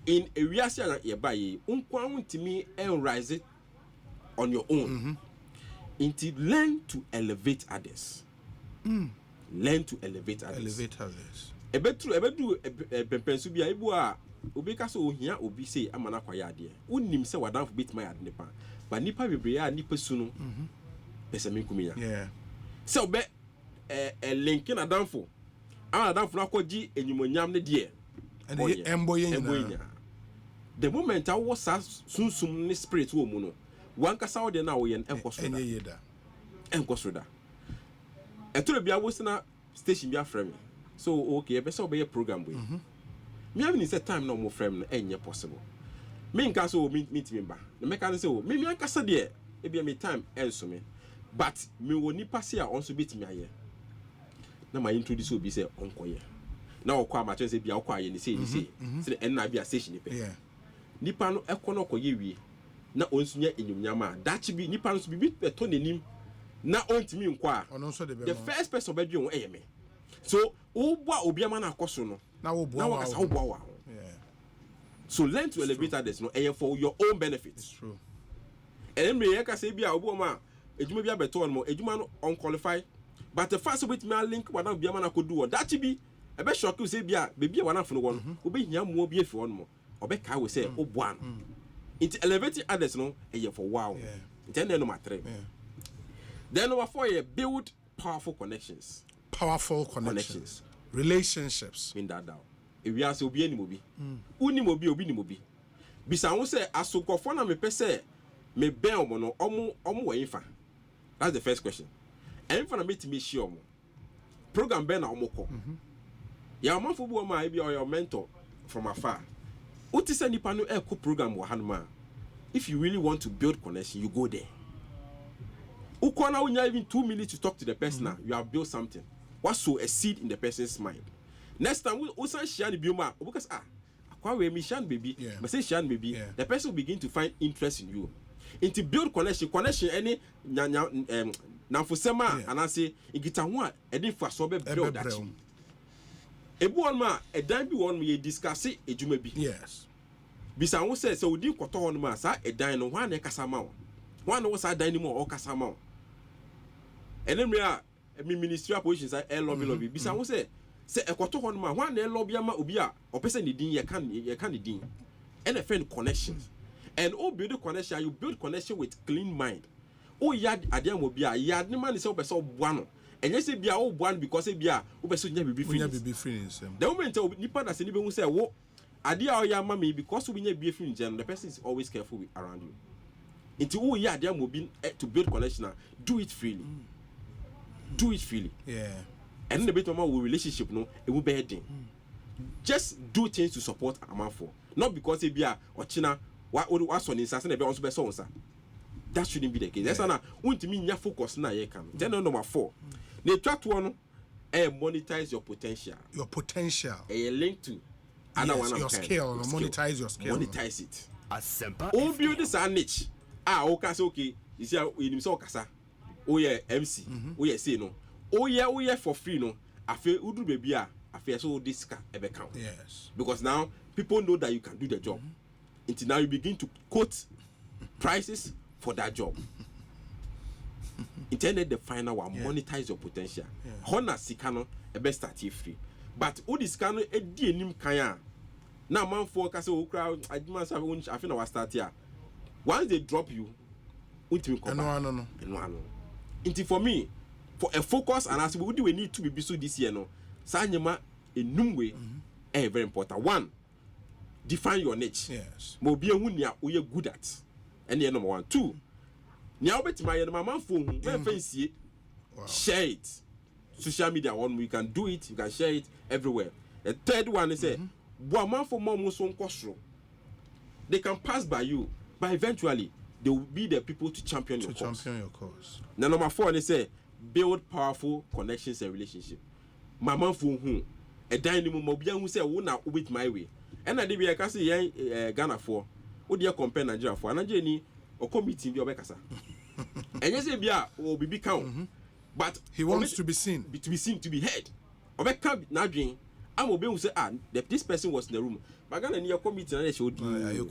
in a reaction you buy, untimi and rise it on your own. Into learn to elevate others. Learn to elevate others. Elevate others. Ebedu pensu bia ebu a obi ka so ohia obi say amana kwaya ade unnim say wadanfo bit my ade nipa ba nipa bebre a nipa su no pese me nkumiya yeah say obe link na danfo ana danfo na kwaji enyumonyam ne de and emboye the moment I was sunsum ne spirit wo mu no wankasa wo de na wo ye enkosoda etoro bia wo sina station bia frame so okay be say obey program we me have ni say time no mo frame no enye possible me nka so meet me ba the mechanic say me ankasa de e bia me time enso me but me wo nipa se a onso bit me aye na my introduce obi say onkoye na okwa amache say bia okwa aye ni say say en na bia station pe yeah nipa no ekono koye wie na onso nya enyumnyam a dachi bi nipa no so bi beto nenim na ontimi nkwa the first person be dwen wo me so wo boa obi ama na akoso no na wo boa wa yeah so learn to elevate others no for your own benefit. It's true. And me yeka say bia obo ma ejuma bia beto no ejuma no unqualified but the first with me link wana bia ma na kodu that be e be shock you say bia bebi e wana fo no won obi hia mo bi efi won mo obe ka we say oboa no it elevating others no for wow then no matter. Then number 4 build powerful connections. Relationships. In that down. If we are so be any mobi. Uni mobi ni mobi. Bisa won say asokofo na me pese me ben omo no omo wa infa. That's the first question. And for na me to me share omo. Program ben na omo ko. Ya omanfo bu omo be your mentor from afar. Uti se nipa no e ko program wa hanuma. If you really want to build connection, you go there. Ukwana unya even 2 minutes to talk to the person, you have built something. What sow a seed in the person's mind. Next time we san share the bioma because akwa we mi share baby, but say share baby, the person will begin to find interest in you. Into build connection any na fosema and I say igita ho a e dey for so be build that. Ebu on ma e dan bi won me discuss ejuma bi. Yes. Bisa won say odi kwoto ho no ma sa e dan no ho na kasa ma wo. One was a dynamo or Casamo. And then we are ministerial positions. I lobby. Bisa say a quarter on my one lobby ubia or person the din you can din and a friend connections. And all build connection, you build connection with clean mind. Oh, yard Adiam will be a yard, no man is over so one. And yes, it be all one because it be a over so never be free. The moment Nipa as anyone will say, oh, Adia or your mammy because we need be a free the person is always careful around you. Into who yeah there will be to build connection. Do it freely. Do it freely. Yeah. And the bit of our relationship, no, it will be heading. Just do things to support a man for. Not because it be a or China what's on inside and also be so. That shouldn't be the case. That's why want me your focus now. You can. Then number 4. The third one, monetize your potential. Your potential. A link to another one. Your skill. Monetize your skill. Monetize it. Oh, build this a niche. Okay. You see, you so kasa. Oh yeah, MC. Oh yeah, say no. Oh yeah, for free no. I feel udu baby I feel so this can ever count. Yes. Because now people know that you can do the job. Until now you begin to quote prices for that job. Intended the final one, monetize your potential. Honor sikano e best start free. But all this can e di enim kan now man for kase o crowd I feel na start here. Once they drop you, no. Until for me, for a focus and as we do we need to be so this year no. Sanyema a numwe very important. 1, define your niche. Yes. Mo be a we are good at. And number 1. 2, now bet my man phone fancy share it. Social media one we can do it, you can share it everywhere. The third one is a man for mom so they can pass by you. But eventually, they will be the people to champion your cause. Now, number 4, they say, build powerful connections and relationships. Mama for whom a dynamo mobian who say, "Oh, now with my way." And I did be a Cassie Ghana for, what do you compare Nigeria for? Nigeria or committee in your Becassa. And yes, Bia will be count. But he wants to be seen, to be heard. Obeka Nadrin, I'm obeying say, this person was in the room. Bagana near committee and they showed problem.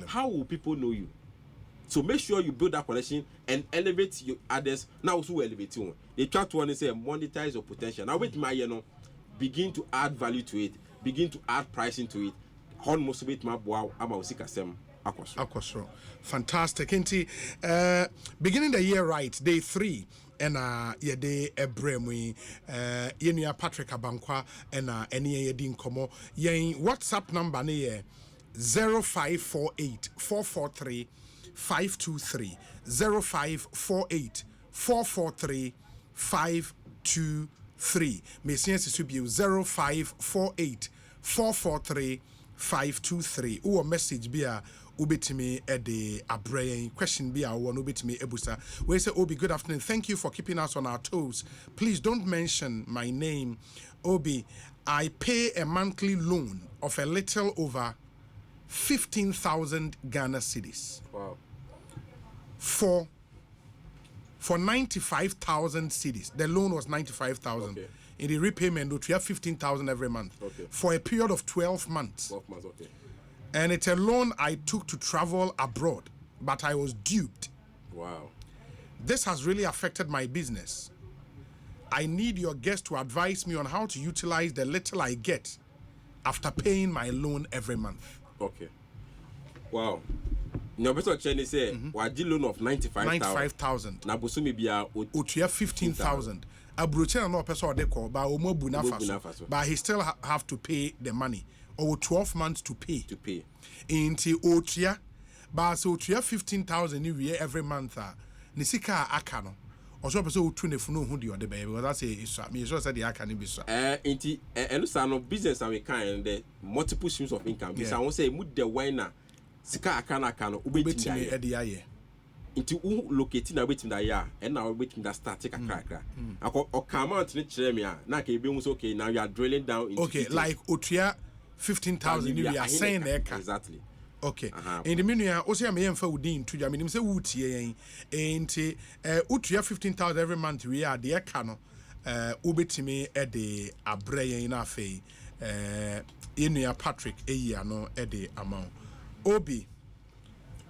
How will people know you? So make sure you build that connection and elevate your others. Now also elevate you. They try to say monetize your potential. Now with my begin to add value to it. begin to add pricing to it, almost with my boa about sikasem akosro. Fantastic. Beginning the year right, day 3. And ye day ebremwe yenua Patrick Abankwa and any yedin komo yen WhatsApp number ne 0548 443 523 0548 443 523. Messias is 0548 443 523. Or message be a ubitimi ede abrain question be our one ubitimi ebusa. We say Obi, good afternoon. Thank you for keeping us on our toes. Please don't mention my name. Obi, I pay a monthly loan of a little over 15,000 Ghana cedis. Wow. For 95,000 cedis. The loan was 95,000. Okay. In the repayment, we have 15,000 every month. Okay. For a period of 12 months. 12 months, okay. And it's a loan I took to travel abroad, but I was duped. Wow. This has really affected my business. I need your guest to advise me on how to utilize the little I get after paying my loan every month. Okay. Wow. No, better Chinese say, what loan of 95,000. Na bosumi bia otua 15,000. Abrochena no person de call ba omo buna faso. But he still have to pay the money. Or 12 months to pay. Inti otua ba so otua 15,000 ni every month ni sika aka no. Also person otu ne funu hu de ode be because that's a me so say the aka ni bi so. Inti eno sa no business and we kind the multiple streams of income. This I want say mu the wine sika aka na aka no ubetimi e de aye. Inti u locate na ubetimi da ya and na ubetimi da start take akra. Akọ amount ni kire me a na ka ebe hu so okay now you are drilling down into okay details. Like otua 15,000 we are saying exactly. Okay. In the meanwhile, also me yemfa udin to ja menim say wutie yen enti utua 15,000 every month we are the eka no ubetimi e de abre yen na afei enua Patrick eyi ano e de amount. Obi,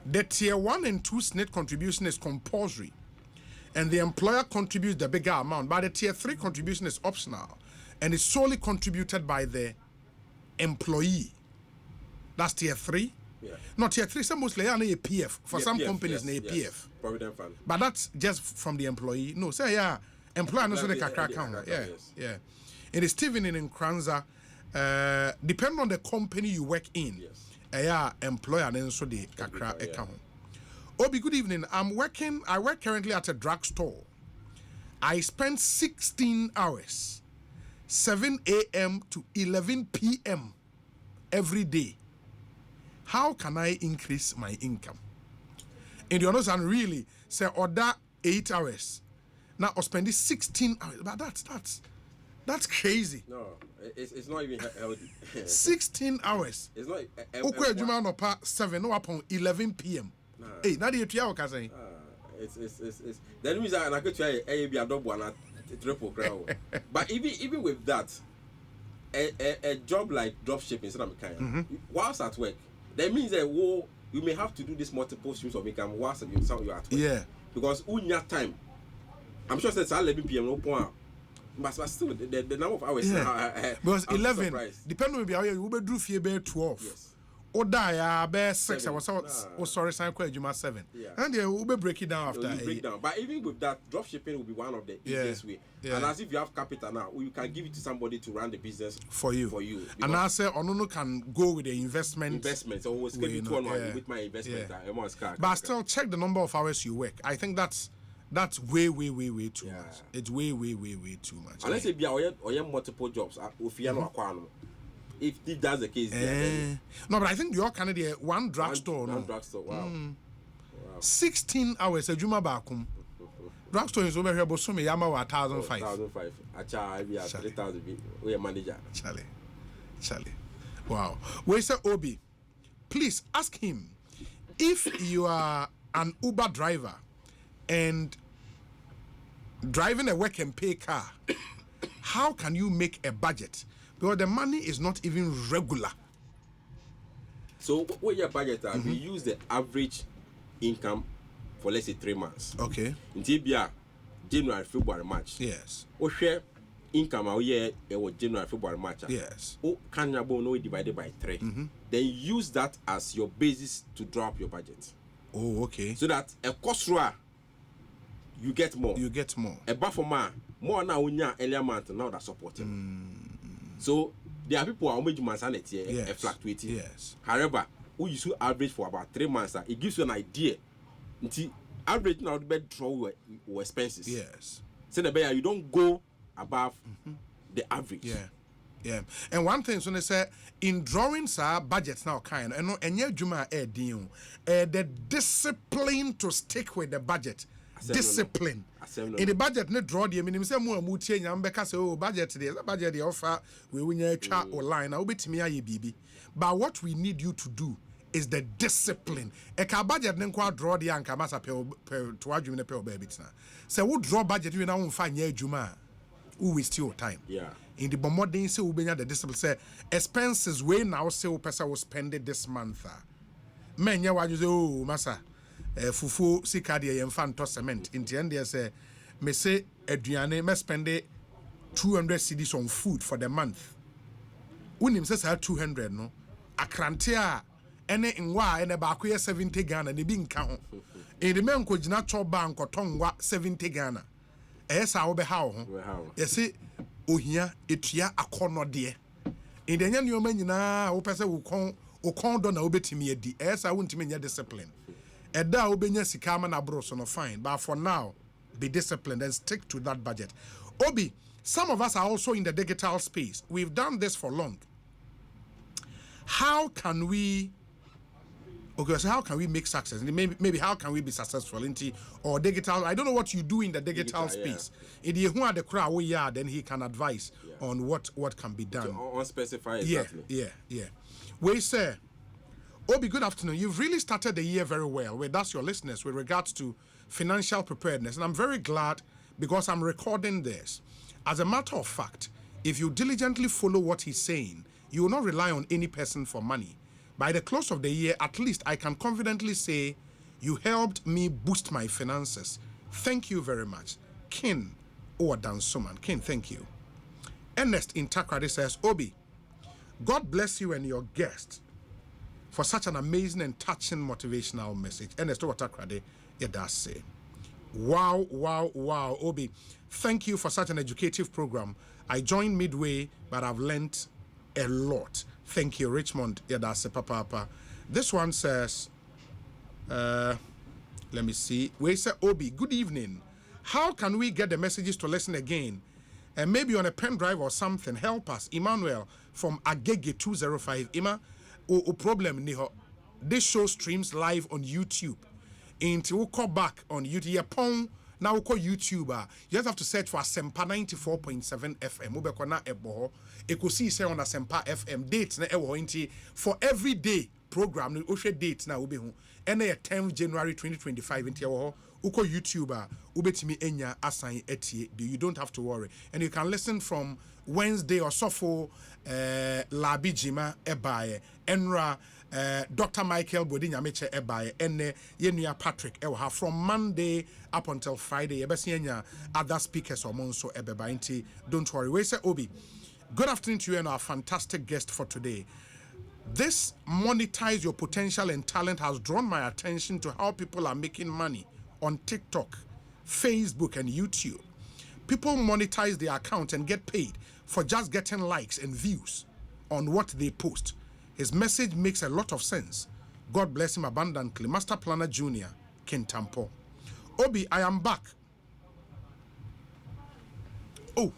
the tier 1 and 2 SNIT contribution is compulsory and the employer contributes the bigger amount, but the tier 3 contribution is optional and is solely contributed by the employee. That's tier 3. Yeah. Not tier 3, some mostly are a PF. For some PF, companies, yes, PF. Yes. Provident fund. But that's just from the employee. No, say yeah, employer no so they can crack Yeah, yes. yeah. It is Stephen in Kranza. Depending on the company you work in, yes. Employer and so the kakra account. Obi, good evening. I work currently at a drugstore. I spend 16 hours, 7 a.m. to 11 p.m. every day. How can I increase my income? In the honest and really say order 8 hours. Now I spend 16 hours. But that's crazy. No, it's not even healthy. 16 hours. It's not. Okay, Juma no pa 7 no upon 11 p.m. Hey, now the 3 hours can say. It's that means I could try a double and a triple crowd. But even with that, a job like drop shipping, whilst at work, that means that you may have to do this multiple streams of income whilst you're at work. Yeah. Because on your time, I'm sure it's 11 p.m. no point. But still, the number of hours. Because 11, depending on how you will do for 12. Yes. Or die be 6 hours. Sorry, sign quite Juma 7. Yeah. And they will break it down after. Break down. But even with that, drop shipping will be one of the easiest way. Yeah. And as if you have capital now, you can give it to somebody to run the business for you. And I say, Onono can go with the investment. So always get it with my investment. But still check the number of hours you work. I think that's way too much. It's way too much. Unless it be or multiple jobs, if that's the case, no, but I think you're kind of one drugstore. One drugstore, wow. 16 hours a Juma Bakum. Drugstore is over here, but so me Yama 1,500. 1,500. Acha, 3,000. We are manager. Charlie. Wow. Where is Obi? Please ask him if you are an Uber driver and driving a work and pay car, how can you make a budget? Because the money is not even regular. So what your budget are? We use the average income for let's say 3 months. Okay. Until January, February, March. Yes. We share income out here January, February, March. Yes. Oh, can you divided by 3? Then use that as your basis to draw up your budget. Oh, okay. So that a cost you get more. You get more. A buffer more now when you earlier month now that supporting. So there are people who are making sanity fluctuating. Yes. However, who you should average for about 3 months, it gives you an idea. Until average now the bed draw your expenses. Yes. So the better you don't go above the average. Yeah. Yeah. And one thing, so they say in drawing our budgets now kind and your juma the discipline to stick with the budget. Discipline. In the budget, no draw the minimum say more change and because oh budget today, the budget the offer we win chat or line. I'll be to me BB. But what we need you to do is the discipline. A car budget then quite draw the anchor massa to argue in a pair of baby. So we draw budget you now find your juma. Who waste your time. Yeah. In the bombarding say we the discipline say expenses we now say person will spend it this month. Men ya what you say oh massa. Fufu sika de yemfa to cement in the end there say me say aduane me spend 200 cedis on food for the month. Unim say 200 no akrante a ene nwa ene ba ko 70 Ghana ne bi nka ho. In the men ko gina cho bank tongwa 70 Ghana. Esa wo be ha ho. Yesi ohia etua akono de. In the nya nyoma nyina wo pese wo kon do na wo betimi adi. Esa wo ntimi nya discipline. Eda obenya sika ma na bro so no fine, but for now be disciplined and stick to that budget. Obi, some of us are also in the digital space. We've done this for long. How can we so how can we make success? Maybe how can we be successful in or digital? I don't know what you do in the digital space. If you are the crowd we are, then he can advise on what can be done. So unspecified exactly. Yeah. We say Obi, good afternoon. You've really started the year very well. That's your listeners with regards to financial preparedness. And I'm very glad because I'm recording this. As a matter of fact, if you diligently follow what he's saying, you will not rely on any person for money. By the close of the year, at least I can confidently say you helped me boost my finances. Thank you very much. Kin Owadansuman. Kin, thank you. Ernest in Takrady says, Obi, God bless you and your guest for such an amazing and touching motivational message. Ernest Takrady, it does say. Wow, Obi. Thank you for such an educative program. I joined midway, but I've learnt a lot. Thank you, Richmond. Yeah, that's a papa. This one says, let me see. We say, Obi, good evening. How can we get the messages to listen again? And maybe on a pen drive or something. Help us. Emmanuel from Agege 205. Ima, o problem niho. This show streams live on YouTube. Into we call back on YouTube. Yapon now we call YouTuber. You just have to search for Asempa 94.7 FM. Ubekona ebo. Ekosi say on Asempa FM dates na ewo inti for every day program. No oshe dates na ube hu. Ene 10th January 2025 inti ewo. Uko YouTuber ubetimi enya assign etie. You don't have to worry, and you can listen from Wednesday or so for Labi Jima ebaye Enra. Dr. Michael Bodinyamiche ebaye ene yenua Patrick ewa from Monday up until Friday yebesienya other speakers or monso ebeba inti. Don't worry. We say Obi, good afternoon to you and our fantastic guest for today. This monetize your potential and talent has drawn my attention to how people are making money on TikTok, Facebook, and YouTube. People monetize their account and get paid for just getting likes and views on what they post. His message makes a lot of sense. God bless him abundantly. Master Planner Jr., Kintampo. Obi, I am back. Oh,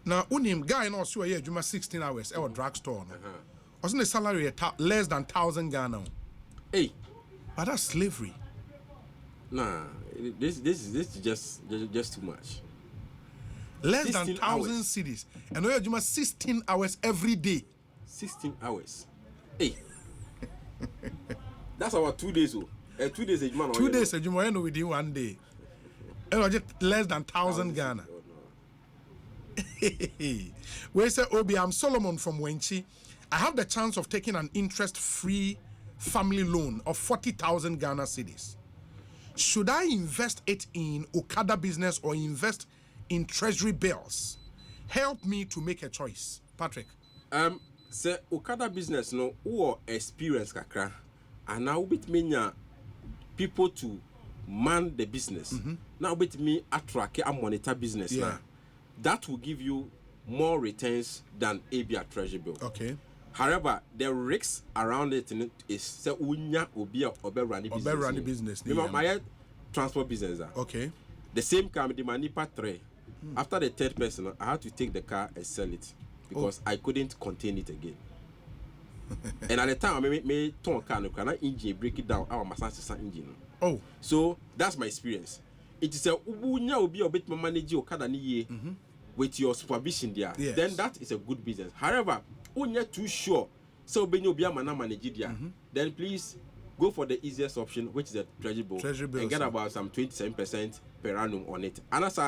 now unim guy no so here juma 16 hours at drugstore. Wasn't the salary less than 1,000 Ghana? Hey, but that's slavery. Nah, this is just too much. Less than 1,000 cities, and we are 16 hours every day. 16 hours. Hey, that's our 2 days. 2 days, 2 days, within 1 day. And just less than 1,000 Ghana. We say, Obi, I'm Solomon from Wenchi. I have the chance of taking an interest-free family loan of 40,000 Ghana cedis. Should I invest it in Okada business or invest in treasury bills? help me to make a choice, Patrick. Say Okada business no or experience kakra, and now with me people to man the business. Now with me attract and monitor business now. That will give you more returns than ABA treasury bill. Okay. However, the risks around it is say unya obi run the business. Remember my transport business. Okay. The same car the manipa 3. After the third person, I had to take the car and sell it because I couldn't contain it again. And at the time, I made turn car no engine break it down. Our massage engine. Oh, so that's my experience. It is a unya obi bit manage your car with your supervision there. Yes. Then that is a good business. However, when you're too sure, so when you be a man manage there, then please go for the easiest option, which is a treasury bill, and get about some 27% per annum on it. And as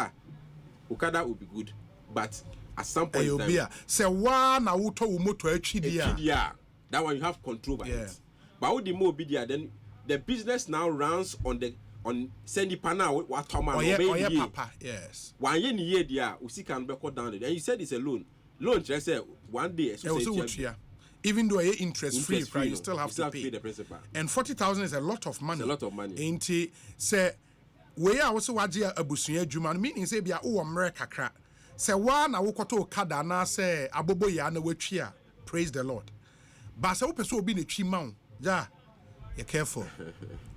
Okada will be good, but at some point in time, say one na wuto umoto echidia. That one you have control by it. But with the more bidia, then the business now runs on Sandy Pana what Thomas papa. Yes. 1 year there, we can be cut down. And you said it's a loan. Loan just say 1 day. Even though you're interest free, right, you still have to pay the principal. And 40,000 is a lot of money. It's a lot of money. Ain't it? Say we are also wajia abusunya juma meaning say bia o America kra. Say one na wokoto Okada na say abobo ya na watwia. Praise the Lord. But say opeso obi na twi ma. Ja. You careful.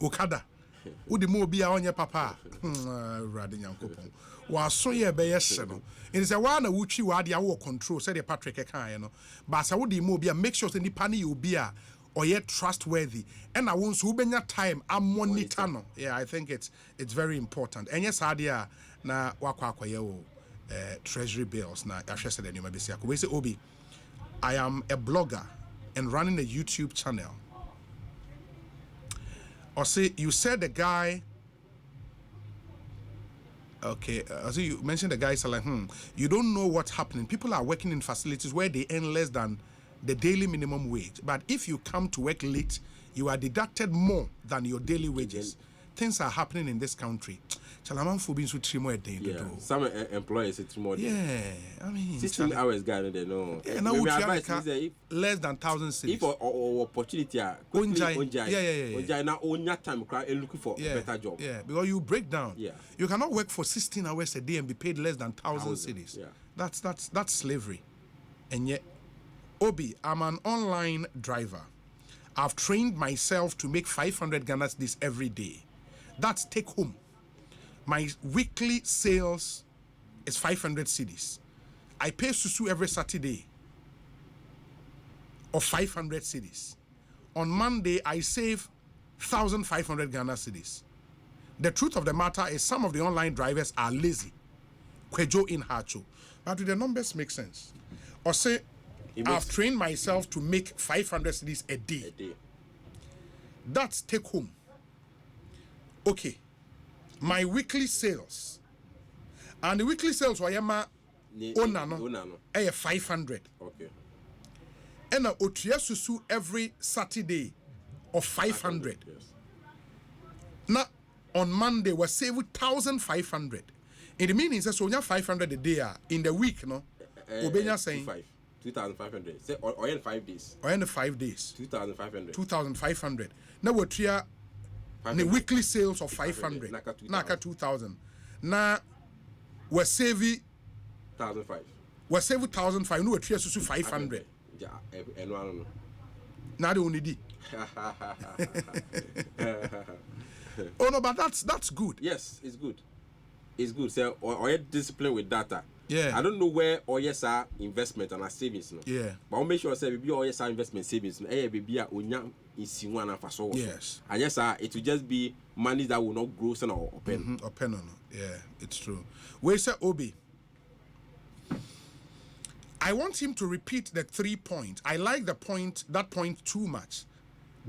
Okada. Udi mo bi a onye papa rade nyankopon wa so ye be yehye no in say wa na wutwi wa de awo control say the Patrick kan no but say udi mo bi a make sure say nipa ne obi a oye trustworthy and na won so ubenya time a monitor no. Yeah, I think it's very important. Enye saade a na wakwa akoye wo treasury bills na ahwe say the nyuma be sia ko we say Obi, I am a blogger and running a YouTube channel. Or say you said the guy. Okay, so you mentioned the guys are like, you don't know what's happening. People are working in facilities where they earn less than the daily minimum wage. But if you come to work late, you are deducted more than your daily wages. Things are happening in this country. Chalaman for being so trimo do. Some employers it's more. Yeah, I mean 16 hours guy they know. Yeah, now we less than 1,000 cities. If or opportunity yeah. Now own your time and looking for a better job. Yeah, because you break down. Yeah. You cannot work for 16 hours a day and be paid less than 1,000 cities. Yeah. That's slavery. And yet, Obi, I'm an online driver. I've trained myself to make 500 Ghana cedis every day. That's take home. My weekly sales is 500 cedis. I pay Susu every Saturday of 500 cedis. On Monday, I save 1,500 Ghana cedis. The truth of the matter is some of the online drivers are lazy. Kwejo in Hacho. But do the numbers make sense? Or say, I've trained myself to make 500 cedis a day. That's take home. Okay. My weekly sales. And the weekly sales were yama onano. 500. Okay. And otua susu every Saturday of 500. Yes. Now on Monday we save 1,500. In the meaning says so 500 a day in the week, no? Obenya saying 2,500. Say or in 5 days. Or in 5 days. 2,500. 2,500. Now we tria the weekly sales of 500. Naka 2,000. Now we're saving 1,500. We're saving 1,500. No, we're tria susu 500. Yeah, no. Now the only D. Oh no, but that's good. Yes, it's good. It's good. So or discipline with data. Yeah. I don't know where or yes are investment and our savings. No. Yeah. But I'll make sure say be or yes are investment savings. Be a onya in Siwana for so. Yes. And yes, it will just be money that will not grow or open. Open or no. Yeah, it's true. Where say Obi? I want him to repeat the 3 points. I like that point too much.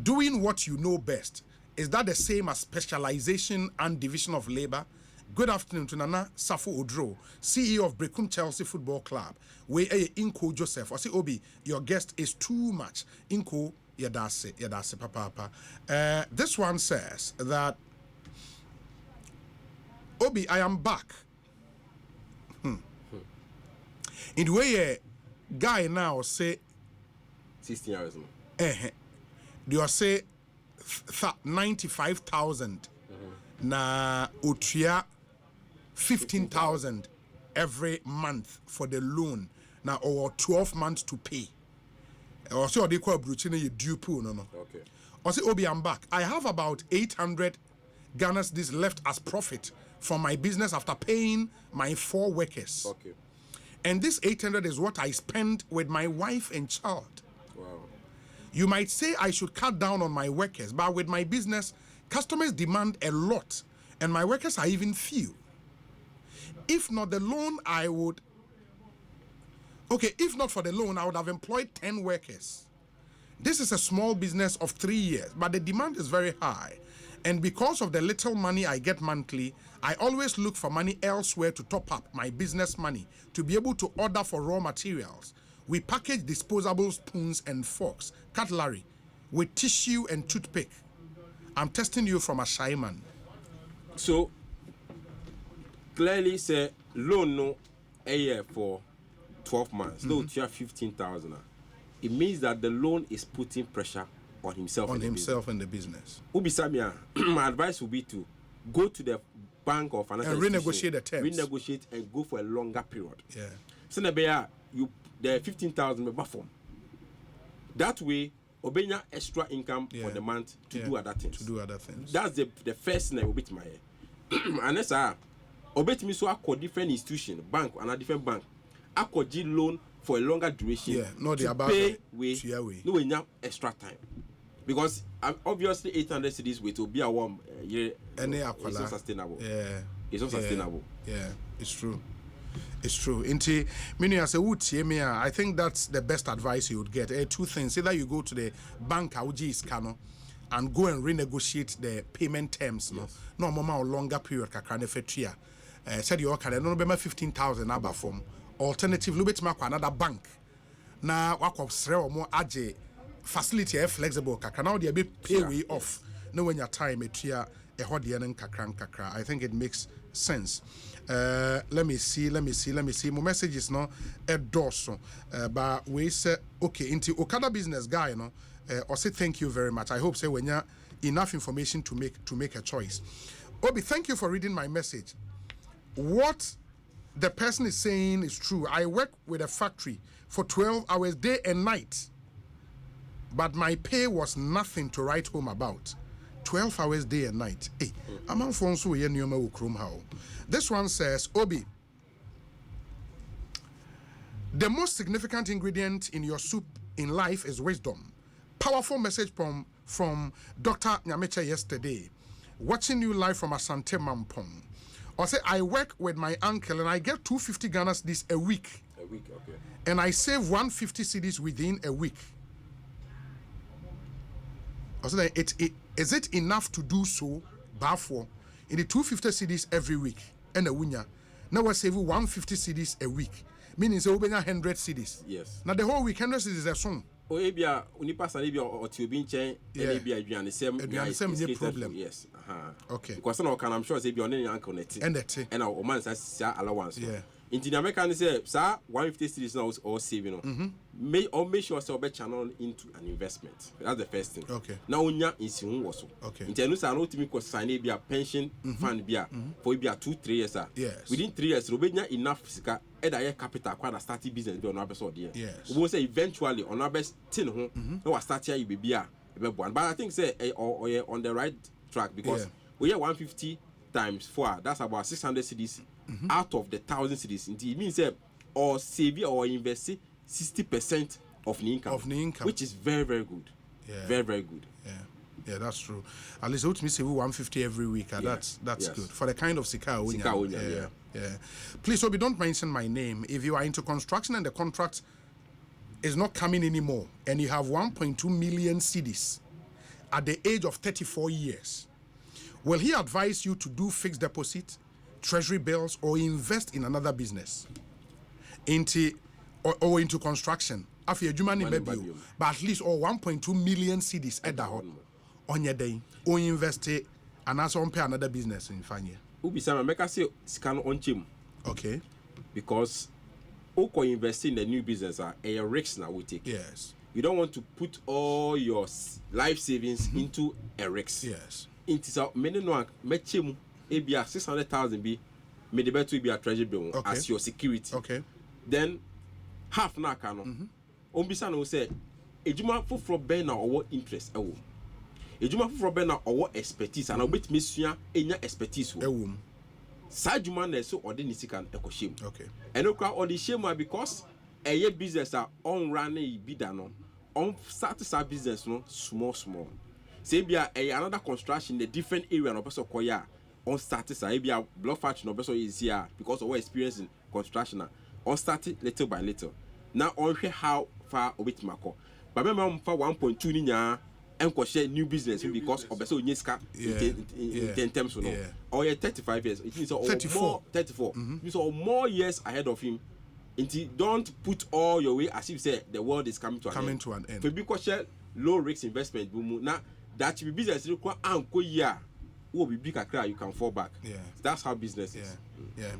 Doing what you know best. Is that the same as specialization and division of labor? Good afternoon to Nana Safo Odro, CEO of Brekum Chelsea Football Club. We Inko Joseph. I say Obi, your guest is too much. Inko yadase papa. This one says that Obi, I am back. In the way guy now say 16 hours. They say 95,000 na utria 15,000 every month for the loan now or 12 months to pay. Or so they call bruchine you due pool no. Okay. Or say Obi, I'm back. I have about 800 Ghana's this left as profit from my business after paying my 4 workers. Okay. And this 800 is what I spend with my wife and child. Wow. You might say I should cut down on my workers, but with my business, customers demand a lot, and my workers are even few. If not the loan, if not for the loan, I would have employed 10 workers. This is a small business of 3 years, but the demand is very high. And because of the little money I get monthly, I always look for money elsewhere to top up my business money to be able to order for raw materials. We package disposable spoons and forks, cutlery, with tissue and toothpick. I'm testing you from a shy man. So, clearly say loan no a year for 12 months. No, you have 15,000. It means that the loan is putting pressure on himself. And the business. Ubisamia, my advice would be to go to the bank or financial and renegotiate the terms. Renegotiate and go for a longer period. Yeah. So you the 15,000 form. That way, obenya extra income for the month to do other things. That's the first thing I will be to my head. Unless obey me so I call different institution, bank and a different bank. I could give loan for a longer duration. Yeah, not the about pay way. No, we have extra time. Because obviously 800 cities will be a warm year. It's not sustainable. Yeah. It's not sustainable. Yeah, it's true. It's true. I think that's the best advice you would get. 2 things. Either you go to the bank and go and renegotiate the payment terms. Yes. No more longer period. Said you can no be 15,000 aba form. Alternative, look at another bank. Now, what more age facility flexible. Now they be pay way off. No when your time a kakra. I think it makes sense. Let me see. My message is not a dorsal. But we say okay into Okada business guy, or say thank you very much. I hope say when you enough information to make a choice. Obi, thank you for reading my message. What the person is saying is true. I work with a factory for 12 hours day and night, but my pay was nothing to write home about. 12 hours day and night. Hey, I'm Alfonso. This one says, Obi, the most significant ingredient in your soup in life is wisdom. Powerful message from Dr. Nyamecha yesterday. Watching you live from Asante Mampong. I say I work with my uncle and I get 250 Ghana's this a week. A week, okay. And I save 150 cedis within a week. I say is it enough to do so? Therefore, in the 250 cedis every week and a winner. Now I save 150 cedis a week. Meaning say we 100 cedis. Yes. Now the whole week 100 cedis is a song. O ebia unipa sa ebia o ti obi nchen ebia aduane sem problem. Yes. Okay. Because no can I'm sure say ebia on any uncle net. And that. And o man say allowance. Yeah. In the American say sir 150 cities now or saving no. Make sure say obe channel into an investment. That's the first thing. Okay. Now onya insihu wo so. Okay. Intenu say no timi ko sign ebia pension fund bia for ebia 2-3 years. Yes. Within 3 years obenya enough sika either capital kwa starting business be on abeso there. Yes. We won't say eventually on abes tin ho no wa start here you be a but I think say or on the right track because we have 150 times 4 that's about 600 cedis out of the 1,000 cedis. It means that or save or invest 60% of the income, which is very, very good. Yeah. Very, very good. Yeah, that's true. At least me save 150 every week. That's good for the kind of sika. Yeah. Please, Obi, don't mention my name. If you are into construction and the contract is not coming anymore, and you have 1.2 million cedis at the age of 34 years, will he advise you to do fixed deposit, treasury bills, or invest in another business? Into construction. After maybe, but at least 1.2 million cedis at the home on your day, or invest it and also on pay another business in Fanya. Ubi sama make say scan on chim. Okay. Because Oko invest in the new business a risk now we take. Yes. You don't want to put all your life savings into a risk. Yes. It is a many no mechim ebia 600,000 be made better be a treasury bill as your security. Okay. Then half na kano. Ombisa no say ejuma foforo ben na owo interest ewo. Ejuma foforo ben na owo expertise and obet mesua enya expertise wo. Ewo. Sa juma na so ode ni sika ekoshem. Okay. Eno kwa ode shema because eye business on run e bida no. On start sa business no small. Say bia another construction in a different area no person koya on start sa bia block factory no person is here because of our experience in construction on start little by little. Now on how far obit mako. But remember for 1.2 ni nya enko share new business because of person onyeska in terms no. Or 35 years it means 34 means more years ahead of him. Don't put all your way as if say the world is coming to an end. For because share low risk investment boom now that you business require anko year will be big you can fall back. Yeah. That's how business is. Yeah.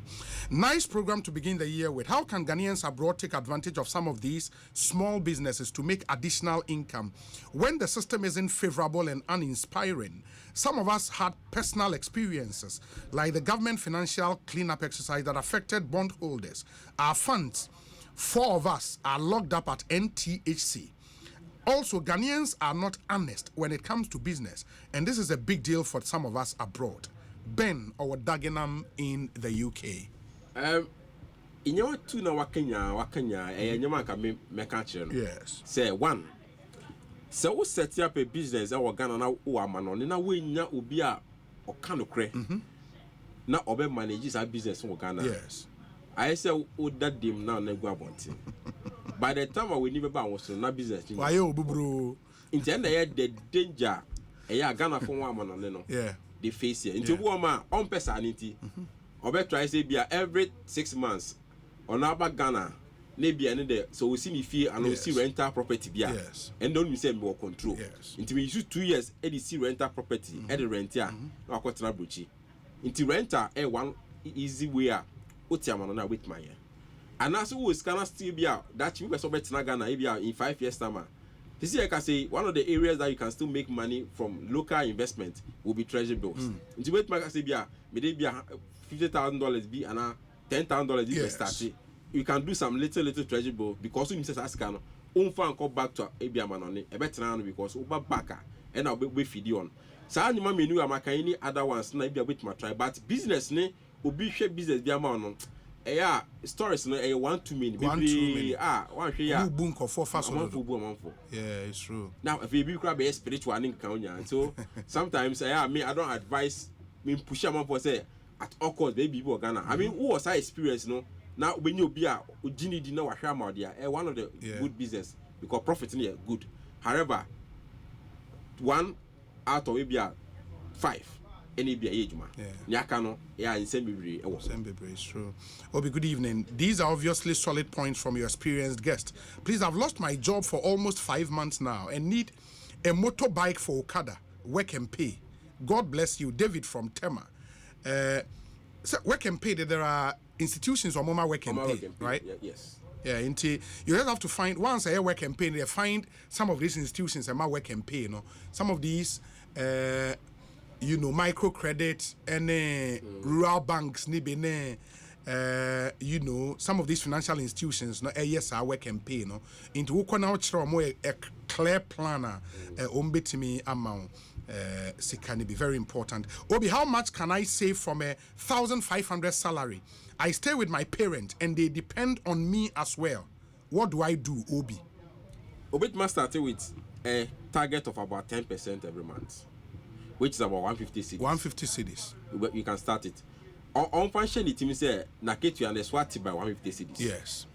Nice program to begin the year with. How can Ghanaians abroad take advantage of some of these small businesses to make additional income when the system isn't favorable and uninspiring? Some of us had personal experiences like the government financial cleanup exercise that affected bondholders. Our funds, 4 of us, are locked up at NTHC. Also, Ghanaians are not honest when it comes to business, and this is a big deal for some of us abroad. Ben or Dagenham in the UK. In your two na wakanya, and your man can make action. Yes. Say one. So we set up a business that we're gonna now man on in a way nya ubia or can cre. Now obe manages our business in Ghana. Yes. I say would that dim now nego about by the time we never bound so na business. Why you bro? In the end the danger Ghana for one man on yeah. The face here. Into woman on personality. Obe try say be every 6 months on our Ghana. Maybe another so we see me fear and we see rental property be and don't we say more control. Yes. Until we use 2 years and see rental property at the rent here. No kwatena buchi. Until renter one easy way otiama na with my and as we can still be out that you so better Ghana in 5 years time. This year I can say one of the areas that you can still make money from local investment will be treasury bills. Until wait my say be maybe $50,000 be and $10,000 if start. You can do some little treasury bill because you say ask can fan come back to Abia Manoni a better now because over backer and I'll be feed on. So I menu am any other ones na be with my try but business ne obi share business be amount yeah stories no 1-2 minutes one share bunk of 4 fast yeah it's true. Now if you be crab be spiritual and so sometimes I don't advise me push am for say at all cost baby people Ghana. I mean who was I experience no now when you be a ujini di na wahwa ma dia one of the good business because profit in here good. However 1 out of maybe 5 any be age man. Nyakano, in Sembebre. Sembebre is true. Obi, good evening. These are obviously solid points from your experienced guest. Please, I've lost my job for almost 5 months now and need a motorbike for Okada. Work and pay. God bless you, David from Tema. So work and pay. There are institutions or Mama work and pay, right? Yes. Yeah, you just have to find once I work and pay. They find some of these institutions and my work and pay. You know, some of these. Microcredit and rural banks, some of these financial institutions, yes, I work and pay, into a clear planner, to amount, can be very important. Obi, how much can I save from a 1,500 salary? I stay with my parents and they depend on me as well. What do I do, Obi? Obi must start with a target of about 10% every month. Which is about 150 cities. 150 cities. You can start it. On function, it means Naketu and the SWAT by 150 cities. Yes.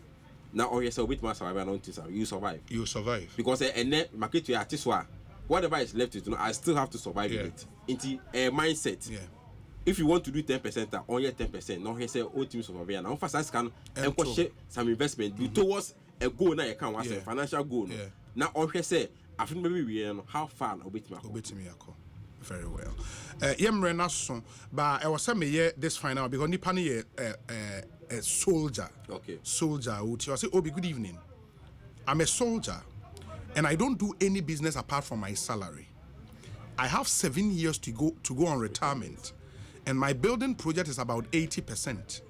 Now, oh yes, a bit more survive and you survive. You survive. Because a net Naketu artiswa, whatever is left to I still have to survive it. Into a mindset. Yeah. If you want to do 10%, only 10%. Now he say all teams survive. Now first can some investment towards a goal now you can a financial goal. Now on he say I think maybe we how far obit me. Very well. Yemre na so, but I was saying this final because nipa ni a soldier. Okay. Soldier. I say, Obi, good evening. I'm a soldier, and I don't do any business apart from my salary. I have 7 years to go on retirement, and my building project is about 80%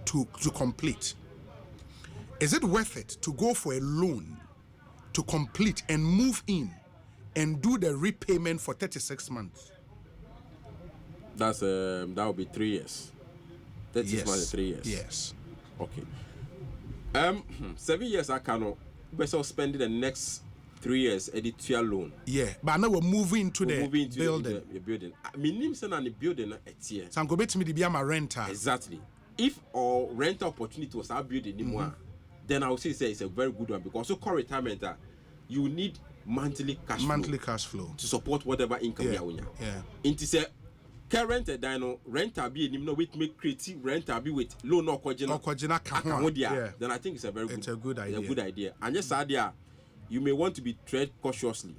to complete. Is it worth it to go for a loan to complete and move in and do the repayment for 36 months? That will be 3 years. 36 months, 3 years. Yes. Okay. 7 years I cannot. Better spend the next 3 years editorial loan. Yeah, but now we're moving to the building. The building. My name is on the building at here. So I'm going to be a renter. Exactly. If our rental opportunity was our building anymore, then I would say it's a very good one because so core retirement you need monthly cash flow to support whatever income you have. Yeah. Into say current dino renter be no with make creative renter be with loan or kojina. Then I think it's a good idea. It's a good idea. And just idea, you may want to be tread cautiously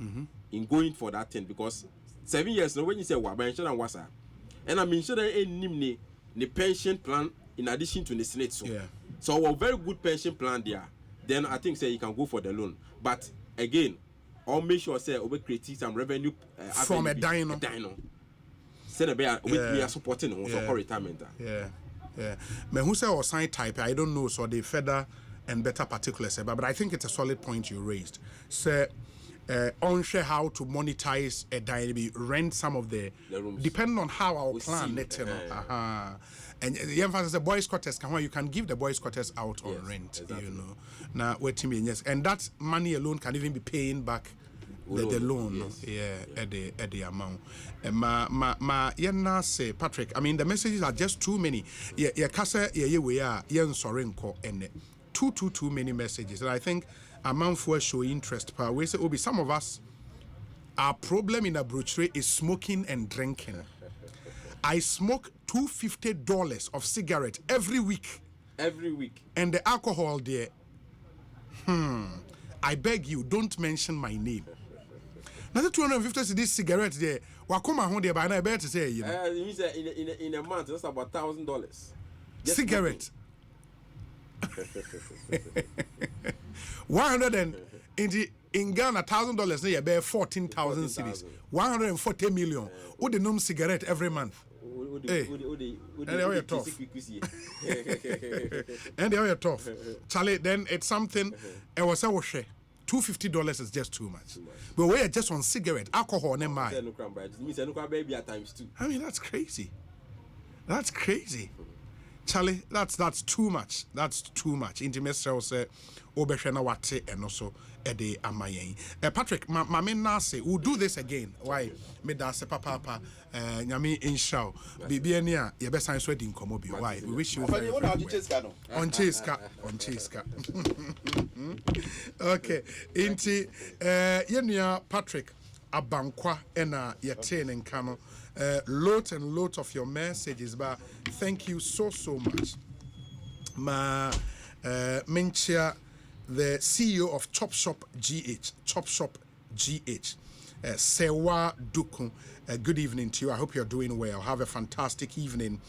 in going for that thing because 7 years now when you say what mention and what's and I mentioned the pension plan in addition to the Senate. So a very good pension plan there. Then I think say you can go for the loan. But again, I'll make sure say we create some revenue from a dino. Say the bear with me supporting also for retirement. Yeah. Me who say or sign type, I don't know so the further and better particulars, but I think it's a solid point you raised. Say unsure how to monetize a dynamic, rent some of the rooms. Depending on how our plan net. And the emphasis the boys' quarters you can give the boys' quarters out on rent, exactly. You know. Now wait yes. And that money alone can even be paying back the loan. At the amount. Say Patrick, I mean the messages are just too many. Kasa we are sorenko and too many messages. And I think amount for show interest. We say Obi, some of us, our problem in Abuja is smoking and drinking. I smoke $250 of cigarette every week. And the alcohol there, I beg you, don't mention my name. Now the 250 this cigarette there, wakoma home there by now I better say you know. In a month that's about $1,000. Cigarette. 100 and in Ghana $1,000 you bear 14,000 cedis. 140 million. Who the num cigarette every month? Hey. And they are tough. And they are tough. Charlie, then it's something. It was a share. $250 is just too much. But we are just on cigarette, alcohol, and my. I mean, that's crazy. That's crazy. Charlie, that's too much. That's too much. Intimacy say obeshena wate and also ede amayen. Patrick, my men nase, we'll do this again. Why? Me da se papa nyame inshallah. Bibiania ye be san so di nkomo bi. Why? We wish you very well. On Cheska. Okay. Inti yenua Patrick Abankwa ena yete ne nka no. Lot and lot of your messages, but thank you so much. Minchia, the CEO of Chop Shop GH, Sewa Duku. Good evening to you. I hope you're doing well. Have a fantastic evening. And